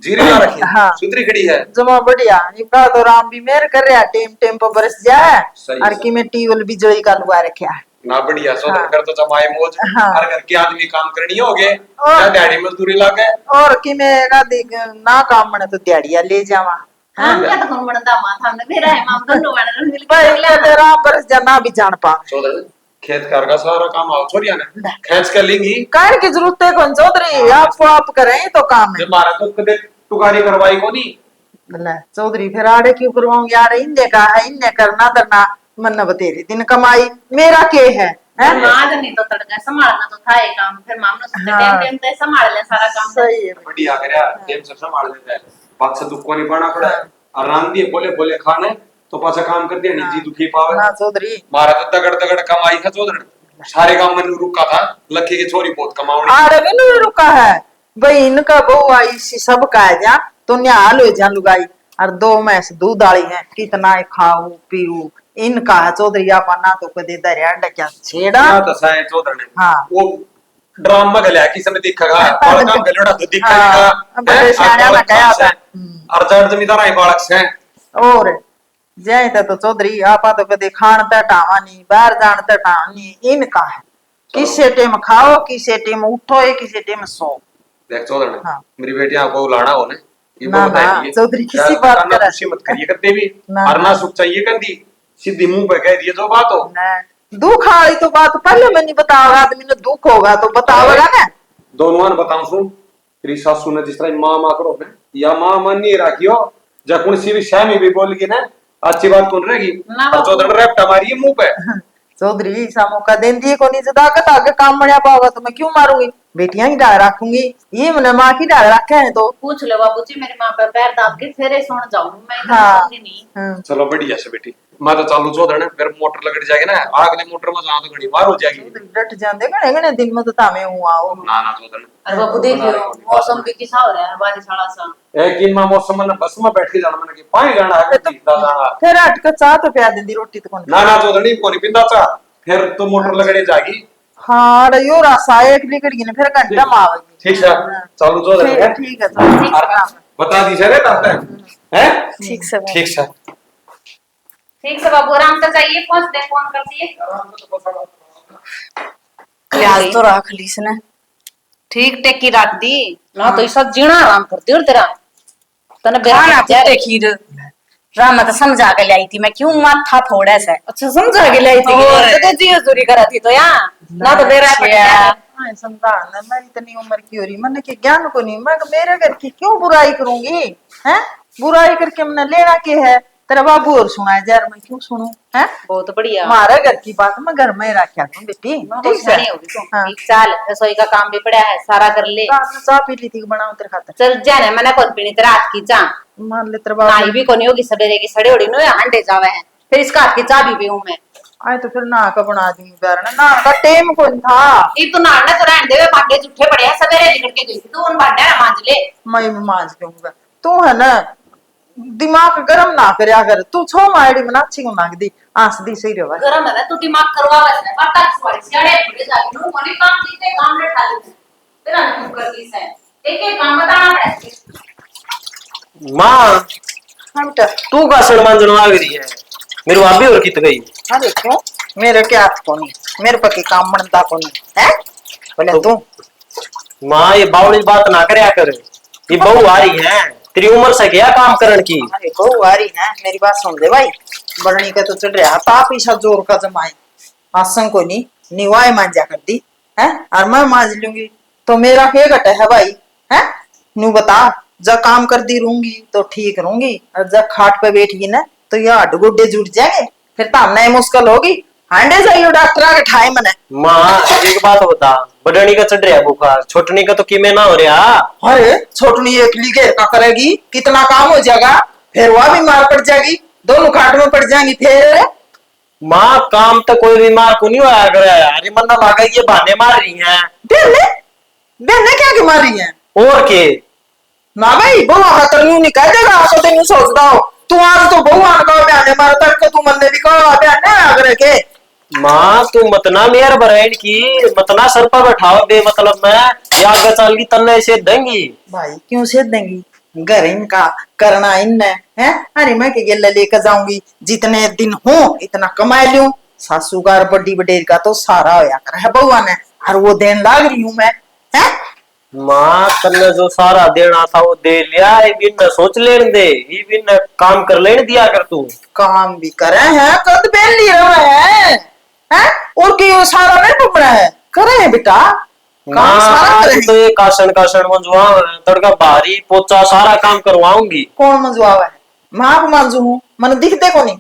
जीरी ला रखी है हाँ। सुतरी खड़ी है जमा बढ़िया इबका तो राम भी मेहर कर रहा टेम टेम पर बरस जाए सही और है। की में टीवल बिजली का लुआ रखा है ना बढ़िया चौधर हाँ। कर तो जमाए मौज हाँ। हर घर के आदमी काम करनी होगे और- या दिहाड़ी मजदूरी लागे और की में ना काम बने तो दिहाड़िया ले जावा हम क्या तो कौन बनता माँ हमने मेरा है माँ दोनों वाले मिल के भाई कर लिया कहते राम बरस जा ना भी जान पा चौधर खेत कार का सारा काम आओ छोरिया ने खींच कर लेंगी कहने की जरूरत है कौन चौधरी आप करें तो काम है जब मारा तो कदे टुकारी करवाई को नहीं ले चौधरी फिर आड़े क्यों करवाऊंगी यार इन्ने का है इन्ने करना धरना मन बतेरी दिन कमाई मेरा के है हैं? माँ नहीं तो तड़का संभालना तो था ये काम फिर मामला सोचते हाँ। टेम टेम से संभाल ले सारा काम सही है बढ़िया करया टेम से संभाल लेता है पाछा दुख को नहीं पाना पड़ा और राम दिए बोले बोले खाने तो पाछा काम कर दिया निजी दुखी पावे ना चौधरी मारा तो तगड़ तगड़ कमाई था चौधर सारे काम में रुका था लक्की की छोरी बहुत कमावनी आड़े भी नहीं रुका है भाई इनका बहू आई सी सब का है जा तो न्याल हो जा लुगाई और 2 मैस दूध आली है कितना खाऊ पीऊ इनका है चौधरी आपा ना तो कदे दरिया डक्या छेड़ा ना तो साए चौधर ने हाँ। वो ड्रामा गल्या की समय दिखेगा बालक काम गलड़ा तो दिखेगा हाँ, बड़े शाने में गया था। और जड़ जमींदार आई बालक से और जय तो चौधरी आपा तो कदे खान टावा नहीं बाहर जान टावा नहीं इनका है किसे टेम खाओ किसे टेम उठो किसे टेम सो देख चौधर ने हाँ। मेरी बेटियां को लाना हो ने ये ना, बताइए ना, चौधरी किसी यार, बात करना करे। खुशी मत करिए करते भी ना, और ना सुख चाहिए कंदी सीधी मुंह पे कह दिए जो बात हो दुख आई तो बात पहले मैं नहीं बताओगा आदमी ने दुख होगा तो बताओगा ना दोनों ने बताऊं सुन तेरी सासू ने जिस तरह माँ माँ करो ने या माँ मन नहीं रखियो जब कौन सी भी शामी भी बोलेगी ना अच्छी बात कौन रहेगी ना और चौधर रेपटा मारिए मुंह पे चौधरी ऐसा मौका दे दिए को नहीं जदाकत आगे काम बढ़िया पाओगा तो मैं क्यों मारूंगी बेटियां ही डाल रखूंगी ये मैंने माँ की डाल रखे हैं तो पूछ लो बाबूजी मेरी माँ पर पैर दाब के फिर सुन जाऊं मैं इधर हाँ। सोऊंगी नहीं हाँ। चलो बढ़िया से बेटी मैं तो चालू चौधर ने फिर मोटर लगड़ जाएगी ना आगले मोटर में जहाँ तो घड़ी मार हो जाएगी चौधरी डट जाते गणे गणे दिन में तो तामे हुआ हो ना ना चौधर ने अरे बाबू देखियो मौसम भी किसा हो रहा है बारिश वाला सा एक इन माँ मौसम में बस में बैठ के जाना मैंने कि पानी जाना है जाना फिर अटक चाह तो प्यार दी रोटी तो कौन ना ना चौधर नहीं कोनी पिंदा चा फिर तो मोटर लगड़े जाएगी हाँ अरे यो रास्ता एक लिकड़ी ने फिर घंटा मावेगी ठीक है चालू चौधर ने ठीक है चलो बता दी सर तब है ठीक से ठीक से ठीक से बाबू आराम से जाइए फोन कर दिए प्याज तो रख ली इसने ठीक टेक की रख दी ना तो सब जीना आराम करती और तेरा तने खाना बेरा कुत्ते खीर राम तो समझा के लाई थी मैं क्यों माथा फोड़े से अच्छा समझा के लाई थी और- तो जी चोरी करा थी तो यहाँ ना तो बेरा पड़ गया हाँ, संतान मेरी इतनी उम्र की हो रही मैंने के ज्ञान को नहीं मैं मेरे घर की क्यों बुराई करूंगी हैं बुराई करके मैंने लेना के है तेरा बाबू और सुनाए यार मैं क्यों सुनूं हैं बहुत बढ़िया हमारे घर की बात मैं घर में रखा तुम बेटी ना तो ठीक है सही होगी तो हाँ। एक साल रसोई का काम भी पड़ा है सारा कर ले रात में चाह पी ली थी बनाओ तेरे खातर चल जाने मैंने कौन पीनी तेरा हाथ की चाह मान ले तेरा बाबू नाई भी कोनी होगी सवेरे की सड़े उड़ी नो अंडे जावे हैं फिर इसका हाथ की चाह भी पीऊं मैं आए तो फिर ना का बना दूंगी प्यार ना का टेम कौन था। ये तो नाना तो रहने देवे, भांडे जूठे पड़े हैं, सवेरे निकल के गई थी, तू उन भांडे ना मांज ले। मैं भी मांज दूंगा। तू है ना दिमाग गरम ना करया कर, तू छो मायड़ी बना अच्छी को नाग दी आंस दी सही रे भाई। गरम है ना, तू दिमाग करवा वैसे पर तक सवारी सियाड़े पड़े जाके नु कोनी काम दिखते काम ने ठा लेते तेरा ना तू कर दी से एक काम बताना पड़े। माँ हाँ बेटा। तू का सड़मान जनवा रही है, मेरी भाभी और कित गई। अरे क्यों मेरे क्या हाथ को नहीं, मेरे पति काम बनता को नहीं है बोले तू। माँ ये बावड़ी बात ना करया कर, ये बहू आ रही है, तेरी उम्र से क्या काम करने की। अरे बहू आ रही है, मेरी बात सुन ले भाई। बरनी का तो चढ़ रहा ताप ईसा जोर का जमाए आसन को नहीं निवाय मांजा कर दी है और मैं मांज लूंगी तो मेरा क्या घट है भाई है। नू बता जब काम कर दी रहूंगी तो ठीक रहूंगी और जब खाट पे बैठगी ना तो ये हड्ड गुड्डे जुट जाएंगे, फिर तो हमने मुश्किल होगी। हांडे जाइयो डॉक्टर के ठाए मने। माँ एक बात बता, बड़नी का चढ़ रहा बुखार, छोटनी का तो किमे ना हो रहा। अरे छोटनी एकली के का करेगी, कितना काम हो जाएगा, फिर वह बीमार पड़ जाएगी, दोनों खाट में पड़ जाएंगी फिर। माँ काम तो कोई बीमार को नहीं होया करे यार, मन ना लगा ये बहाने मार रही हैं। बहने बहने क्या की मारी है और के ना भाई बहु खतर यूं नहीं कह देगा तो तेन सोचता हो तू आज तो बहु आन का बहने मार तक को तू मन भी कहो बहने आगरे के। माँ तू मतना मेयर बरैन की मतना सर पर बैठाओ बे मतलब मैं या साल की तन्ने से देंगी। भाई क्यों से देंगी, घर इनका करना इन है। अरे मैं के गेला लेकर जाऊंगी, जितने दिन हो इतना कमा लूं। सासू का बड़ी बडेर का तो सारा होया कर है बउआ ने, और वो देन लाग रही हूं मैं है। माँ तन्ने जो सारा देना था वो दे लिया, ये भी न सोच लेने दे, ये भी न काम कर लेने दिया कर तू। काम भी करे हैं कद बेल ली रहा है और की वो सारा नहीं पकड़ा है करे है बेटा काम सारा माँ करे। तो ये काशन काशन मंजवा तड़का भारी पोचा सारा काम करवाऊंगी। कौन मंजवावा है, मां मंजू हूं मन दिखते को नहीं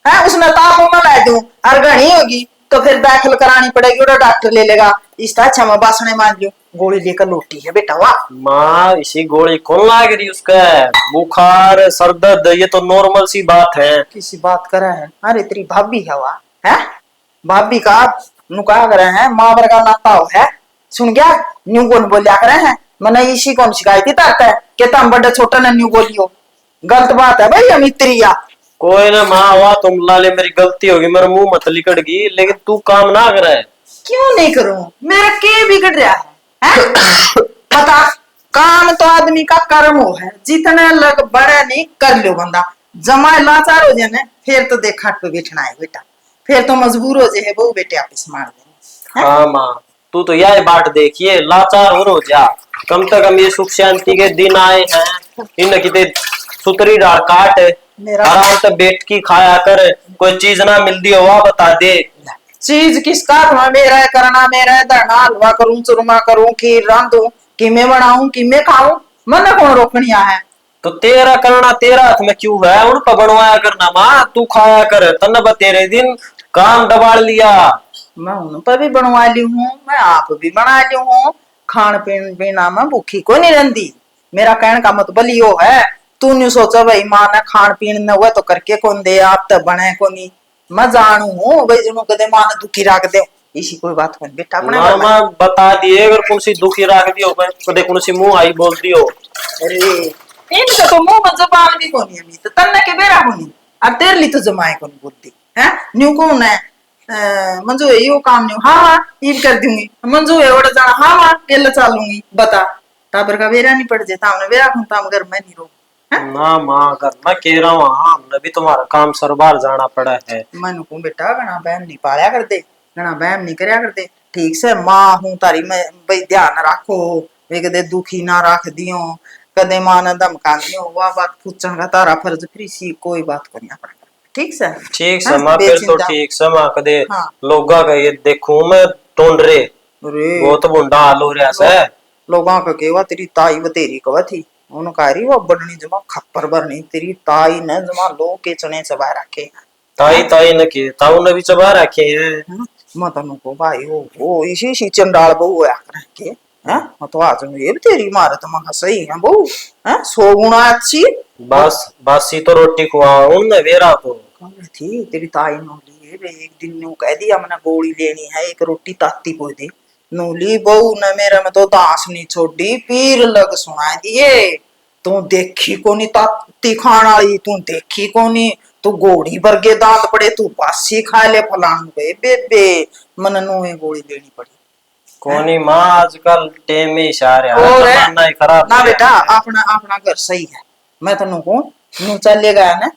है। उसने ताप में ला दूं और घनी होगी तो फिर दाखिल करानी पड़ेगी और डॉक्टर ले लेगा। इस अच्छा मैं बासने मान लू गोली लेकर लौटी है बेटा। वाह माँ इसी गोली कौन लाग रही उसका, बुखार सर दर्द ये तो नॉर्मल सी बात है। किसी बात करा है, अरे तेरी भाभी है वाह है, भाभी का नुका करे हैं माँ बर का नाता हो है। सुन गया न्यू कौन बोलिया करे हैं, मैंने इसी कौन शिकायत करता है कि तुम बड़े छोटे ने न्यू बोलियो, गलत बात है भाई अमित्रिया। कोई ना माँ हुआ तुम लाले मेरी गलती होगी, मेरा मुंह मत लिकड़गी, लेकिन तू काम ना करे। क्यों नहीं करूं, मेरा के बिगड़ रहा है पता। काम तो आदमी का कर्म हो है, जितने लग बड़े नहीं कर लो बंदा। जमा लाचार हो जाए ना फिर तो देख खाट पे बैठना है बेटा, फिर तो मजबूर हो जाए बहु बेटे आपस मार देने। हाँ माँ तू तो यह बात देखिए लाचार और हो जा, कम से कम ये सुख शांति के दिन आए हैं, इन किते सुतरी डाल काट आराम से बैठ की खाया कर, कोई चीज ना मिलती हो वह बता दे। चीज किसका था, मेरा है करना, मेरा है धरना, हलवा करूं चूरमा करूं खीर रांधूं कि मैं बनाऊं कि मैं खाऊं, मन कौन रोकनिया है। तो तेरा करना तेरा हाथ में क्यों है, उनका बनवाया करना माँ, तू खाया कर तन तेरे दिन काम दबाड़ लिया। मैं उन पर भी बनवा ली हूँ, मैं आप भी बना ली हूँ, खान पीन पीना में भूखी को नहीं रहती। मेरा कहने का मतलब यो है तू नहीं सोचा भाई माँ ने खान पीन न हुआ तो करके कौन दे, आप तो बने को नहीं। मैं जानू हूँ भाई जुनू कदे माँ ने दुखी रख दे, इसी कोई बात को बेटा अपने मामा बता दिए अगर कौन सी दुखी रख दियो कदे कौन सी मुंह आई बोल दियो। अरे इनका तो मुंह में जबान भी कोनी अभी तो तन्ने के बेरा कोनी और तेरे लिए तो जमाए कोनी बुद्धि है। न्यू कौन है मंजू है यो काम न्यू, हाँ हाँ ये कर दूंगी। मंजू है ओड़ा जाना, हाँ हाँ केला चालूंगी बता। टाबर का बेरा नहीं पड़ जाता हमने बेरा खुनता मगर मैं नहीं रो ना माँ अगर मैं कह रहा हूँ हाँ हमने भी तुम्हारा काम सरबार जाना पड़ा है। मन को बेटा घना बहम नहीं पाया कर दे, घना बहम नहीं करया कर दे। ठीक से माँ हूँ तारी मैं भाई ध्यान रखो, वे कदे दुखी ना रख दियो, कदे माँ ने धमका दियो, वह बात पूछने का तारा फर्ज फिर सी कोई बात को नहीं पड़ा। ठीक से ठीक से माँ फिर तो ठीक से माँ कदे लोगा का ये देखूं मैं टोंड रे बहुत बुंडा हाल हो रहा है। लोगों का केवा तेरी ताई बतेरी कवा थी उन्होंने कह रही वो बड़नी जमा खप्पर भरनी तेरी ताई ने जमा लो के चने चबा रखे। ताई ताई ने के ताऊ ने भी चबा रखे हैं। मतनु को भाई वो इसी सी चंडाल बहू है रखे हैं तो आज ये भी तेरी मारत महा सही है बहू हैं 100 गुना अच्छी। बस बासी तो रोटी खुआ उनने वेरा तो थी तेरी ताई नोली रे एक दिन न्यू कह दिया मैंने गोली लेनी है एक रोटी ताती पो दे नूली बहू ने मेरे में तो दांस नहीं छोड़ी पीर लग सुना दिए तू देखी कोनी ताती खान वाली तू देखी कोनी तू गोड़ी वर्गे दांत पड़े तू बासी खा ले फलांग बे बेबे मन नुए गोली लेनी पड़ी कोनी माँ आजकल टेम में इशारे और जमाना ही खराब ना हो बेटा गया। अपना अपना घर सही है मैं तेन कहूं नु चले गया ना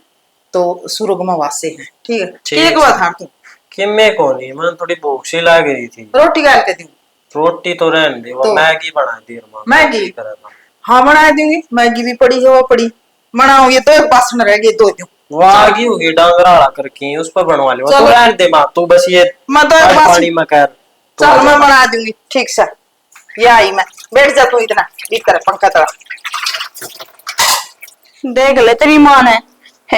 तो सुर्ग में वासे है ठीक है ठीक एक है। बात हाँ तू किम्मे कोनी मन थोड़ी भूख सी लग रही थी रोटी गाल के दूं रोटी तो रहने दे वो तो- मैगी बना दी माँ मैगी? करा था। हाँ बना दूंगी मैगी भी पड़ी है वो पड़ी बनाऊंगी तो एक बासन रह गई दो दूं वो आगी होगी डांगराड़ा करके उस पर बनवा ले वो तो चलो। रहने दे माँ तू बस ये मैं तो एक आज बासन पानी में कर तो चल आ मैं जा। बना दूंगी ठीक से ये आई मैं बैठ जा तू इतना भीतर पंखा तड़ा देख ले तेरी माँ ने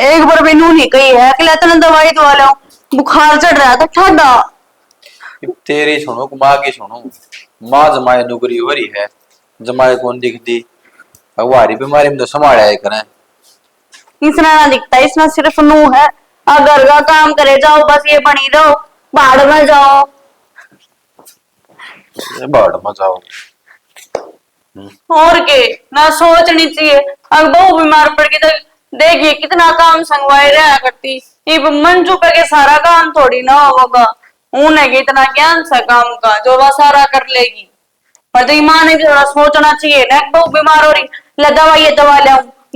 एक बार भी नू नहीं कही है कि ले तने दवाई दवा लो बुखार चढ़ रहा था ठंडा। तेरी सुनो माँ की सुनो माँ जमाए नौकरी हो रही है जमाए कौन दिखती हमारी बीमारी में तो संभाला है करें इसना ना दिखता इसमें सिर्फ नू है अगर का काम करे जाओ बस ये बनी रहो बाढ़ में जाओ बाढ़ मचाओ और के ना सोचनी चाहिए अब बहु बीमार पड़ गई तो देखिए कितना काम संगवाए रहा करती ये मंजू पे के सारा काम थोड़ी ना होगा उन्हें इतना ज्ञान सा काम का जो वह सारा कर लेगी पर तो माँ ने भी थोड़ा सोचना चाहिए ना बहु बीमार हो रही ले दवा ले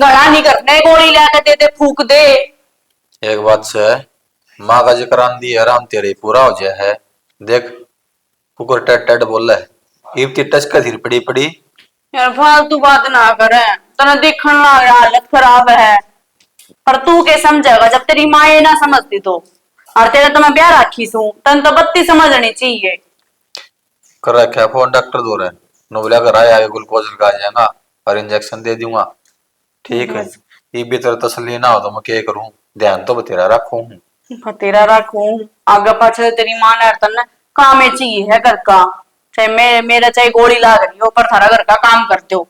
गड़ा नहीं करने गोली लाके दे दे फूक दे। एक बात से माँ का जिक्र आंधी आराम तेरे पूरा हो जाए है देख कुकर टेट टेट बोल रहा है इब्ती टच का धीर पड़ी पड़ी यार फालतू बात ना करे तना देखने लग हालत खराब है पर तू के समझेगा जब तेरी माँ ये ना समझती तो और तेरा तो मैं प्यार राखी सू तन तो बत्ती समझनी चाहिए। कर रखा है फोन डॉक्टर दो रहे नोबला कर आया है ग्लूकोज लगा जाएगा और इंजेक्शन दे दूंगा ठीक है ये भी तेरा तसल्ली ना हो तो मैं क्या करूं ध्यान तो तेरा रखूं तेरा रखू आगे पाछे तेरी माँ ने तन काम ही चाहिए है घर का चाहे मेरा चाहे गोली लाग रही हो पर थारा घर का काम करते हो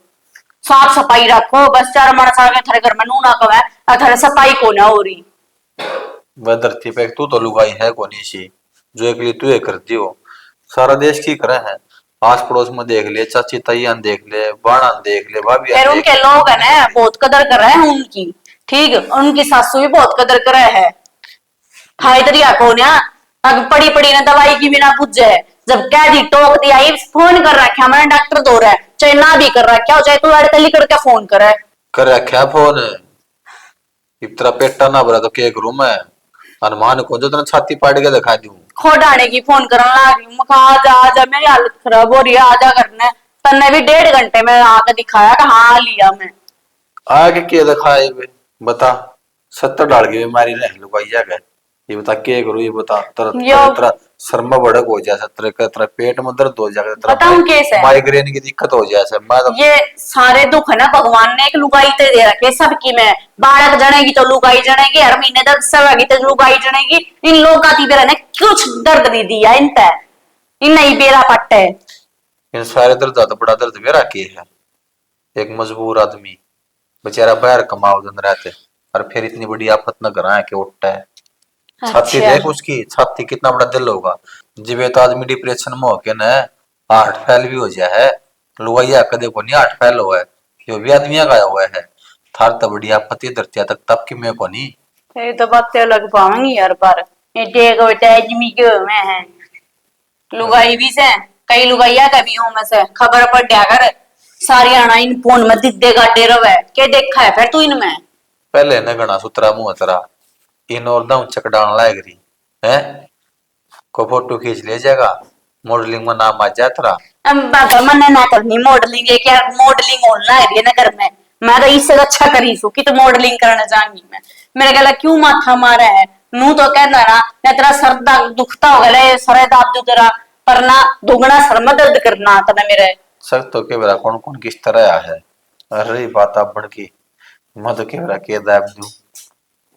साफ सफाई रखो बस 4 मानस आगे थारे घर में नू ना कवे और थारे सफाई को ना हो रही। वह धरती पे तू तो लुगाई है कोनी सी जो एक लिए तू ये करती हो सारा देश की करे है आस पड़ोस में देख ले चाची तैयान देख ले बाणा देख ले भाभी फिर उनके लोग है ना बहुत कदर कर रहे हैं उनकी ठीक है उनकी सासू भी बहुत कदर कर रहे हैं खाई तरिया को ना अब पड़ी पड़ी ना दवाई की बिना बुझे है जब कह दी टोक दिया ये फोन कर रखा मैंने डॉक्टर दो रहा है चाहे ना भी कर रखा हो चाहे तू अड़तली करके फोन करे कर रखा फोन इतना पेटा ना भरा तो क्या करूं मैं अनुमान को जो तेना छाती पाट के दिखा दूं खोडाने की फोन करने लगी मैं कहा आजा मेरी हालत खराब हो रही है आजा करने तन्ने भी 1.5 घंटे में आके दिखाया कि हाँ लिया मैं आगे क्या दिखाए बता 70 डाल की बीमारी रह लुगाई जाकर ये बता क्या करूं ये बता तेरा शर्मा बड़क हो जाए तेरा पेट में दर्द हो जाए बताऊं कैसे माइग्रेन की दिक्कत हो जाए मैं तो ये सारे दुख है ना भगवान ने एक लुगाई ते दे रखे सबकी में बालक जनेगी तो लुगाई जनेगी हर महीने दर्द सवेगी तो लुगाई जनेगी इन लोगों का तीबेरा ने कुछ दर्द नहीं दिया इन पे इन नहीं बेरा पट्टे इन सारे दर्द ज्यादा बड़ा दर्द मेरा की है एक मजबूर आदमी बेचारा बाहर कमाओ दिन रहते और फिर इतनी बड़ी आफत न करा है कि उठता है छाती देख उसकी छाती कितना बड़ा दिल होगा जिवे तो आदमी डिप्रेशन में होके न हार्ट फेल भी हो जाए है लुगाइया कदे को नहीं हार्ट फेल हुआ है यो भी आदमी का हुआ है थार तो बड़ी आपत्ति धरती तक तब की मैं को नहीं ये तो बातें लग पाऊंगी यार पर ये टेक बेटा आदमी के में है लुगाई भी से कई लुगाइया का भी हूं मैं से खबर पड़ गया कर सारी आना इन फोन में दिख देगा डेरव है क्या देखा है फिर तू इनमें पहले न घना सुतरा मुंह तेरा इन और दाऊ चकडान लायक रही है को फोटो खींच ले जाएगा मॉडलिंग में नाम आ जाए तेरा बाबा मन्ने ना करनी मॉडलिंग है क्या मॉडलिंग होना है ना घर में मैं तो इससे अच्छा करी सू कि तो मॉडलिंग करना चाहूंगी मैं मेरे गला क्यों माथा मारा है नू तो कहना ना मैं तेरा सर दुखता हो गया सर दाब दू तेरा पर ना दुगना सर में दर्द करना था ना मेरे सर तो के बेरा कौन कौन किस तरह आ है अरे बात आप बढ़ की मत के बेरा के दाब दू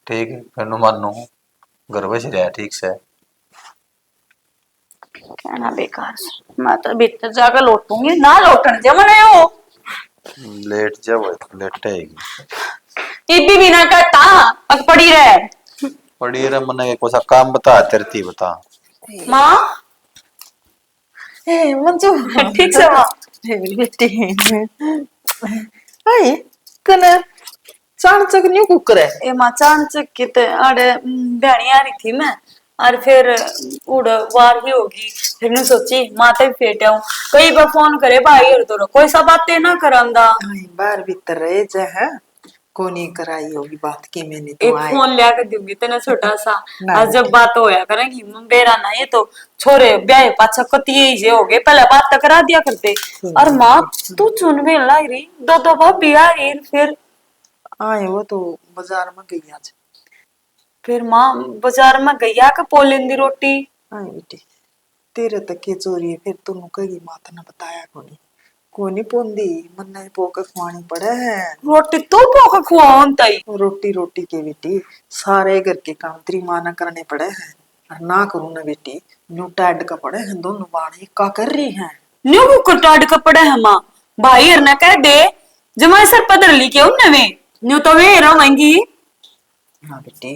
ठीक है फिर मानू घर बच रहा ठीक से कहना बेकार से मैं तो भीतर जाकर लौटूंगी ना लौटने जे मने हो लेट जब लेटेगी इब्बी भी ना कहता अब पड़ी रहे पड़ी रे मने कोई सा काम बता तेरती बता। माँ ए मंजू ठीक से माँ। मेरी बेटी आई तने चाणचक न्यू कुकर है ए माँ चांचक किते अरे बहनी आ रही थी मैं और फिर उड़ वार ही होगी फिर मैं सोची माते फेट आऊं कई बार फोन करे भाई और तो कोई सा बातें ना करंदा। आई बार भीतर रहे जे है कोनी कराई होगी बात की मैंने तो एक आई फोन लिया कर दूंगी तेना छोटा सा ना आज जब बात होया करेंगी बेरा ना ये तो छोरे ब्याह पाछा कतिये जे हो गए पहले बात तक करा दिया करते। और माँ तू चुन भी लाई रही दो भाभी आ रही फिर आई वो तो बाजार में गई आज फिर माँ बाजार में गैया का पोलिंदी रोटी आई बेटी तेरे तक के चोरी है फिर तुम कही माता ने बताया कोनी पोंदी मन नहीं पोक खुआनी पड़े है रोटी तो पोका खुआऊं तई रोटी रोटी के बेटी सारे घर के काम तेरी माँ ना करने पड़े हैं और ना करूँ ना बेटी न्यू टैड का पड़े हैं दोनों बाणी का कर रही हैं न्यू कुटाड़ कपड़े है माँ भाई ने कह दे जमाई सर पदर ली के उन्ने में न्यू तो वे रहोगी। हाँ बेटी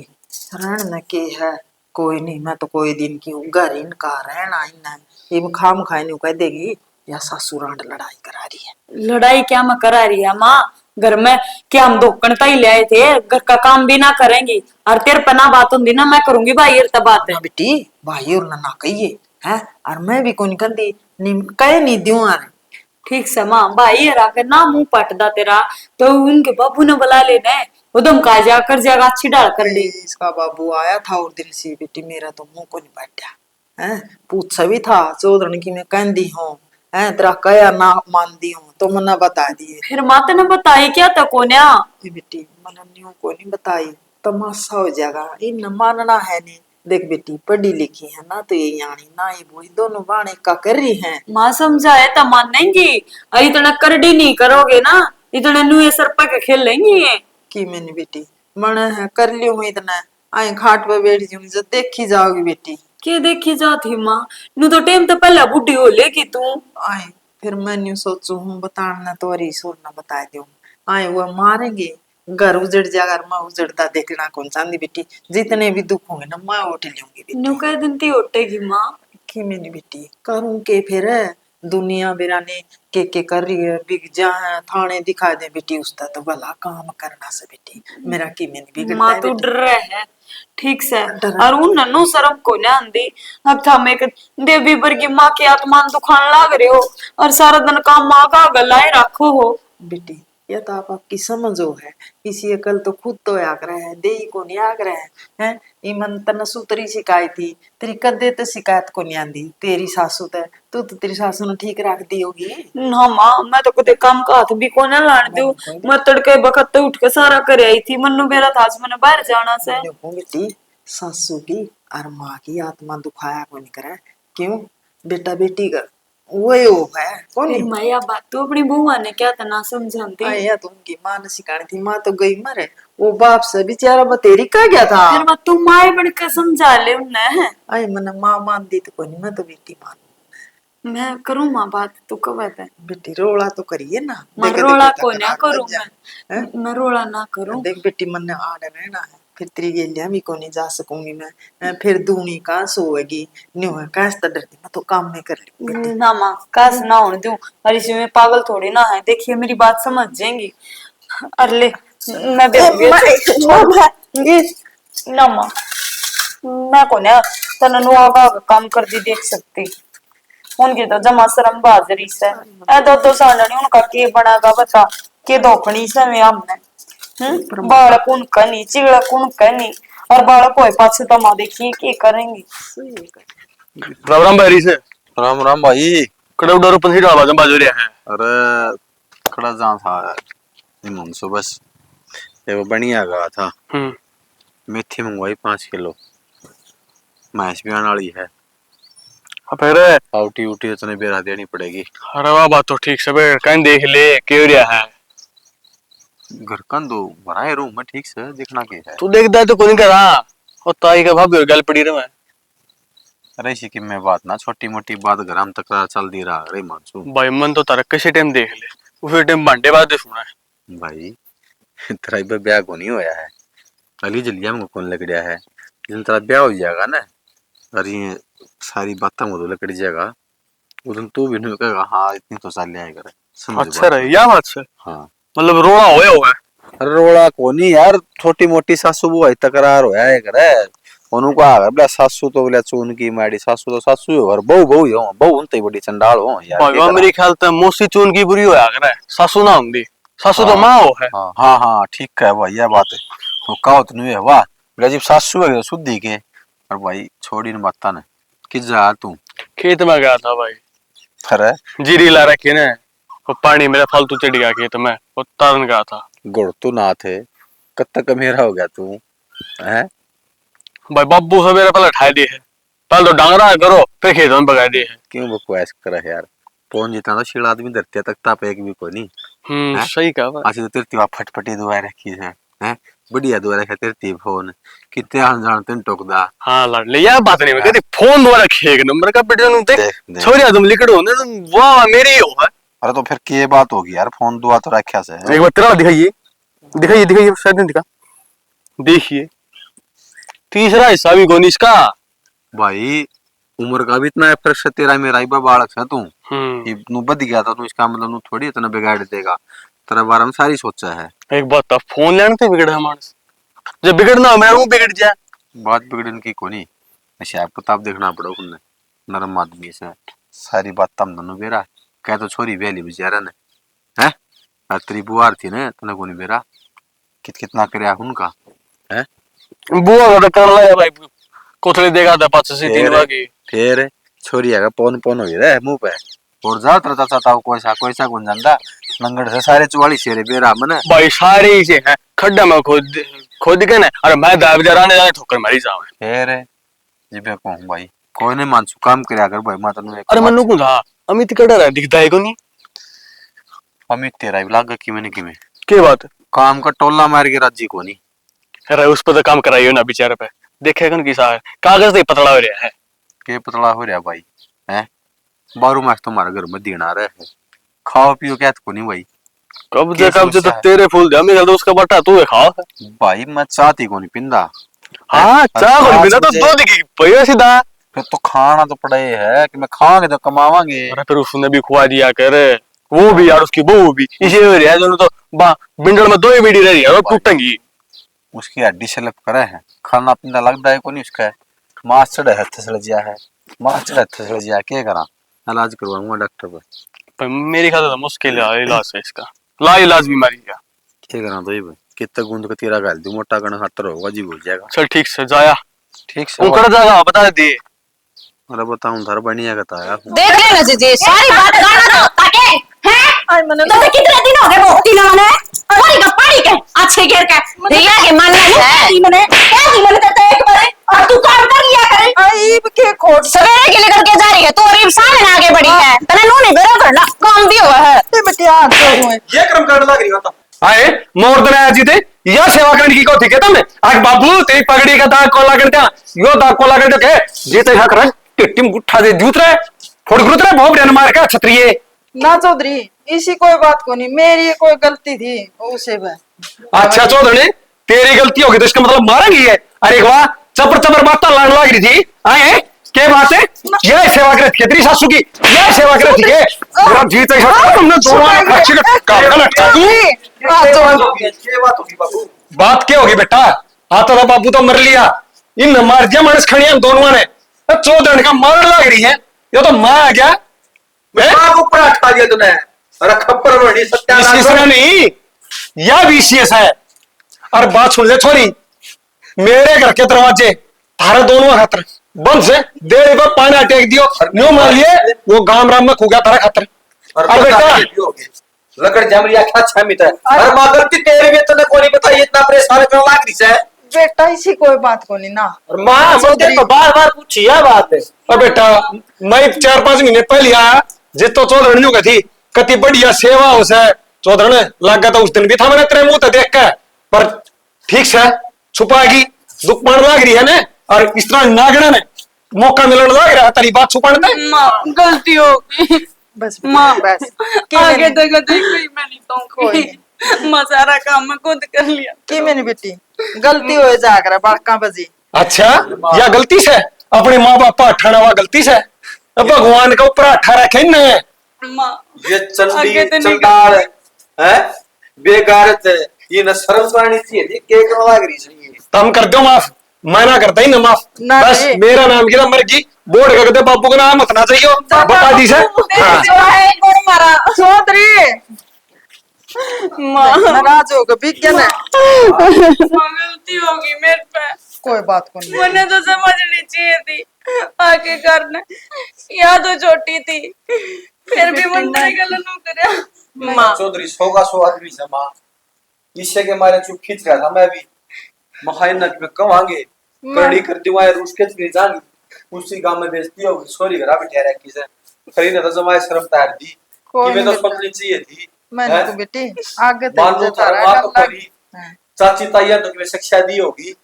रहन में के है कोई नहीं मैं तो कोई दिन की हूँ घर इनका रहना इन्ना ये खाम खाए नहीं कह देगी या ससुरांड लड़ाई करा रही है लड़ाई क्या मैं करा रही है माँ घर में क्या हम धोकनता ही ले आए थे घर का काम भी ना करेंगी और तेरे पना बात होंगी ना मैं करूंगी भाई तब बात है ना बेटी भाई और ना कहिए है और मैं भी कौन कर दी कह नहीं दूं यार ठीक से माँ भाई आकर ना मुंह पटदा तेरा तो उनके बाबू ने बुला लेना है उदम का जाकर जगह अच्छी डाल कर ली। इसका बाबू आया था और दिल से बेटी मेरा तो मुंह को नहीं बैठा है पूछा भी था चौधरी की मैं कहती हूँ है तेरा कया ना मानती हूँ तो मना बता दिए फिर माता ने बताई क्या था कोन्या बेटी मना न्यू को नहीं बताई तमाशा हो जाएगा इन मानना है नहीं देख बेटी पढ़ी लिखी है ना तो ये यानी ना ये बोई दोनों बाणे का कर रही हैं माँ समझाए तो मानेंगी इतना करडी नहीं करोगे ना इतना नुए सरपा के खेल लेंगी ये की मैंने बेटी मन है कर लियो हूँ इतना आई खाट पर बैठ जाऊंगी जब देखी जाओगी बेटी के देखी जाती माँ नु तो टाइम तो पहला बुढ़ी हो लेगी तू आई फिर मैं न्यू सोचू हूँ बताना तो अरे ईश्वर ना बता दू आई वो मारेंगे घर उजड़ जाएगा मैं उजड़ता देखना कौन चांदी बेटी जितने भी दुख होंगे ना मैं उठ लूंगी बेटी नु कह दिन ती उठेगी माँ कि मैंने बेटी करूं के फिर दुनिया बिराने के कर रही है बिक जा है थाने दिखा दे बेटी उसका तो भला काम करना से बेटी मेरा की मैंने बिगड़ता माँ है तू बेटी। डर रहे है ठीक से डर और उन नन्नू शर्म को न आंदी अब था मैं देवी वर्गी माँ की आत्मा दुखान लाग रहे हो और सारा दिन काम माँ का गलाए रखो हो बेटी ये तो आपकी समझो है इसी अकल तो खुद तो आग रहा है दे को नहीं आग रहा है ईमन तन सूतरी शिकायत थी तेरी कदे तो शिकायत को नहीं आंदी तेरी सासू तो तेरी सासू ने ठीक रख दी होगी ना माँ मैं तो कदे काम का हाथ भी को ना लान दू मैं तड़के बखत तो उठ के सारा कर आई थी मन्नू मेरा था आज मैंने बाहर जाना से देखो बेटी सासू की और माँ की आत्मा दुखाया को नहीं करे क्यों बेटा बेटी का वो है कौन फिर मैं यह बात तो अपनी बुआ ने क्या तना समझाती आया तुमकी माँ ने सिखानी थी माँ तो गई मरे वो बाप से बेचारा बतेरी कह गया था फिर मैं तू माए बनकर समझा ले उन्हें आई मैंने माँ मानती तो कोई नहीं मैं तो बेटी मान मैं करूँ माँ बात तू कब है बेटी रोला तो करिए ना मैं रोला को ना करूँ मैं रोला ना करूँ देख बेटी मन ने आड़ रहना है फिर तेरी गेलिया भी को नहीं जा सकूंगी मैं फिर दूनी कहाँ सोएगी न्यू है कैस तो डरती मैं तो काम में कर ली ना माँ काश ना होने दूं और इसमें पागल थोड़ी ना है देखिए मेरी बात समझ जाएंगी अरे मैं ना माँ मैं को ना तना नुआ का काम कर दी देख सकती उनकी तो जमा शर्म बहादुरी से ए दो सालनी उनका के बनागा बता के धोखनी से में हमने बालक उनका नहीं चिड़क उनका नहीं और बालक कोई पास तो माँ देखिए के करेंगे राम राम भाई से राम राम भाई। कड़े उड़ो पंसी डाला जम बाजू रहा है अरे खड़ा जा था इमन सो बस ये वो बढ़िया गा था मेथी मंगवाई 5 किलो मैच भी आने वाली है फिर पाउटी उटी इतने बेरा देनी पड़ेगी। अरे वाह बात तो ठीक से कहीं देख ले क्यों रहा है घर का दो बनाए रूम में ठीक से देखना क्या है तू देखता है तो कोई नहीं करा और ताई का भाभी और गल पड़ी रहे अरे इसी की मैं बात ना छोटी मोटी बात घर हम तकरार चल दी रहा अरे मानसू भाई मन तो तारा किसी टाइम देख ले उसी टाइम बांटे बात सुना है भाई तेरा ब्याह को नहीं होया है अली जलिया में कौन लग रहा है जिन तेरा ब्याह हो जाएगा ना और ये सारी बातें मुझे लकड़ जाएगा उधर तू भी नहीं कहेगा हाँ इतनी तो साल आएगा रे समझ अच्छा रहे या बात से हाँ मतलब रोड़ा होया हुआ है। अरे रोड़ा को नहीं यार छोटी मोटी सासू बुआ तकरार होया है करे उनको आ बोला सासू तो बोला चून की माड़ी सासू ही हो और बहू बहू ही हो बहू उनते बड़ी चंडाल हो यार भाई मेरे ख्याल से मौसी चून की बुरी होया करे सासू ना होंगी सासू तो माँ हो है। हाँ हाँ हाँ ठीक है भाई यह बात है तो कहो तो नहीं है वाह बोला जब सासू है शुद्धि के और भाई छोड़ी न बात ना किस जा तू खेत में गया था भाई अरे जीरी ला रखी ने वो पानी मेरा फालतू चढ़ गया खेत में वो तारन गया था। गुड़ तू ना थे कब तक मेरा हो गया तू है भाई बाबू से मेरे पहले उठाए दिए है पहले तो डांगरा करो फिर खेत में भगा दिए है। क्यों बकवास कर रहा है यार कौन जितना तो शील आदमी धरती तक ताप एक भी कोई नहीं हैं? सही कहा भाई। आज तो तेरी वहाँ फटफटी दुआ रखी है हैं बढ़िया दुआ रखा तेरी फोन कितने अनजान तेन टोकदा हाँ लाड ले यार बात नहीं मैं कहती फोन द्वारा खे एक नंबर का बेटे नु देख देख। छोरिया तुम लिखड़ो ने तुम वाह मेरी ही हो है। अरे तो फिर के बात होगी यार फोन दुआ तो रखा से एक बार तेरा दिखाइए दिखाइए दिखाइए शायद नहीं दिखा देखिए तीसरा हिस्सा भी कौन इसका। भाई उम्र का भी इतना है फर्क से तेरा मेरा ही बालक है तू हम्म नु बद गया था तू इसका मतलब नु थोड़ी इतना बिगाड़ देगा तेरा बारे में सारी सोचा है एक बात था फोन लेने से बिगड़ा मानस जब बिगड़ना हो मेरा वो बिगड़ जाए बात बिगड़न की कोनी हिसाब किताब देखना पड़ो उन्हें नरम आदमी से सारी बात तम दोनों बेरा कह तो छोरी बेली बेचारा ने हैं और तेरी बुआर थी ने तने कोनी बेरा कितना करया उनका हैं बुआ का तो कर लिया भाई कोथले देखा था 5 से 3 बार की फिर छोरी आगा पौन पौन हो रहा है मुंह पे और जा तरता चाहता कोई सा गुन जानदा नंगड़ से सारे 44 शेरे बेरा मने भाई सारे ही से हैं खड्डा में खोद के ना अरे मैं दाब जा राने जाने ठोकर मारी जाऊं फिर जिबे कहूं भाई कोई ने मानसू काम करया कर भाई मां तनु अरे मन्नू को था अमित कड़ा रहा दिखता है को नहीं अमित तेरा भी लाग की मैंने की में के बात काम का टोला मार के राजी को नहीं अरे उस पर तो काम कराइयो ना बेचारे पे देखेगा ना किसा है कागज से पतला हो रहा है के पतला हो रहा भाई हैं 12 मास तुम्हारे घर में दिन आ रहे है खाओ पियो क्या को नहीं भाई कब तो तेरे फूल दे मेरा तो उसका बटा तू है खा भाई मैं चाहती को नहीं पिंदा हाँ चाह को बिना तो दो दिखी पैसा सीधा फिर तो खाना तो पड़ा ही है कि मैं खावांगे तो कमावांगे अरे फिर उसने भी खुआ दिया कर वो भी यार उसकी बहू भी इसे है दोनों तो बिंडल में 2 ही बीड़ी रह रही है वो टूटेंगी उसकी हड्डी स्लिप करे है खाना पीना लगता है को नहीं उसका मास चढ़े हाथ से लजिया है मास चढ़े हाथ से लजिया क्या करा इलाज करवाऊंगा डॉक्टर पर मेरे ख्याल से मुश्किल है इलाज है इसका ला इलाज बीमारी का क्या करा तो ये भाई कितना गुंद का तीरा गाल दूं मोटा करना खातर होगा जी भूल जाएगा चल ठीक से जाया ठीक से उकड़ जाएगा बता दे अरे बताऊं धर बढ़िया बताया देख लेना जी सारी बात गाना तो ताके हैं आई मने तो कितने दिन हो गए भोगती ना मने पड़ी के अच्छे घेर के भैया के मन है मने क्या की मने तो एक बार और तू काम कर लिया करे आई के खोट सवेरे के लेकर के जा रही है तू और सामने आगे बढ़ी है तने नो नहीं बेरो करना काम भी हुआ है ते बेटिया तो हुए ये क्रम कांड लग रही होता आए मोर दने आजी थे या सेवा करने की को ठीक है तुमने आज बाबू तेरी पगड़ी का दाग कोला करते यो दाग कोला करते के जीते हक रख टिम गुठा दे दूसरे फोड़ गुरुतरे भोग देन मार के छत्रिये ना चौधरी इसी कोई बात को नहीं मेरी कोई गलती थी उसे अच्छा चौधरी तेरी गलती होगी तो इसका मतलब मारेंगी है अरे वाह चपर चपर बात लड़ लग रही थी आए क्या बात है ये सेवा करत के तेरी सासू की ये सेवा करत थी मेरा जीत है तुमने दोनों अच्छी काम लटका बात क्या होगी बेटा आता था बाबू तो मर लिया इन मार दिया मानस खड़िया दोनों ने चौधरी का मार लग रही है ये तो मां आ गया ऊपर अटका दिया तूने अरे खप्पर बड़ी इस नहीं यह बीसीएस है और बात सुन ले छोरी मेरे घर के दरवाजे थारे दोनों खातर बंद से देर पर पानी अटैक दियो न्यू मान लिए वो गांव राम में खो गया तारा खातर और बेटा लकड़ जमरिया क्या अच्छा मिता है अरे मां गलती तेरी भी तूने कोई बताई इतना परेशान क्यों लाग रही है बेटा इसी कोई बात को नहीं ना और मां मुझे तो बार-बार पूछी है बात है और बेटा मैं 4-5 महीने पहले आया जित तो चौधरी का थी कति बढ़िया सेवा हो से चौधरी लग गया था उस दिन भी था मैंने तेरे मुंह देख कर पर ठीक से छुपाएगी दुख पान लग रही है ना और इस तरह नागना ने मौका मिलने लग रहा है तेरी बात छुपाने दे माँ गलती हो गई बस माँ बस आगे तक देख गई मैंने तो माँ सारा काम मैं खुद कर लिया की मैंने बेटी गलती हो जाकर बड़का बजी अच्छा या गलती से अपने माँ बाप पर अठाना हुआ गलती से अब भगवान का ऊपर अठा रखे न माँ ये चंडी आगे तो नहीं चंडाल है बेगारत है ये न शर्म करनी चाहिए थी के करो लाग रही चाहिए तम कर दो माफ मना करता ही ना माफ ना बस रे। मेरा नाम की मर्जी बोर्ड कर दे बापू का नाम उतना चाहिए बता दी से हाँ। जो है कौन मारा चौधरी माँ नाराज होगा विज्ञान है माँ गलती होगी मेरे पे कोई बात को नहीं मैंने तो समझनी चाहिए थी आगे करना या तो छोटी थी फिर भी मुंडे गलन हो गया माँ चौधरी सोगा सो आदमी से माँ इससे के मारे चुप खींच रहा था मैं भी महाइन में कमांगे करड़ी कर दी वहां रूस के नहीं जानी उसी गांव में बेचती होगी सॉरी करा बिठा रखी से खरीद तो जमाए शर्म तार दी कि मैं तो समझनी चाहिए थी मैंने हैं? तो बेटी आगे तो मान लो इज्जत आ तारा रहा माँ को है, करी चाची ताइया तो तुम्हें शिक्षा दी होगी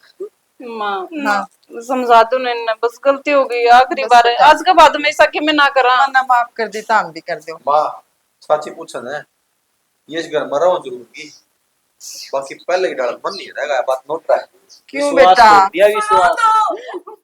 माँ हाँ। समझा दो ना बस गलती हो गई आखिरी बस बार है बता। आज के बाद में ऐसा कि मैं ना करा ना माफ कर दी ताम भी कर दो माँ चाची पूछन है ये इस घर में रहो जरूर की बाकी पहले ही डाल मन नहीं रहेगा बात नोट रहा है क्यों विश्वास बेटा कर दिया विश्वास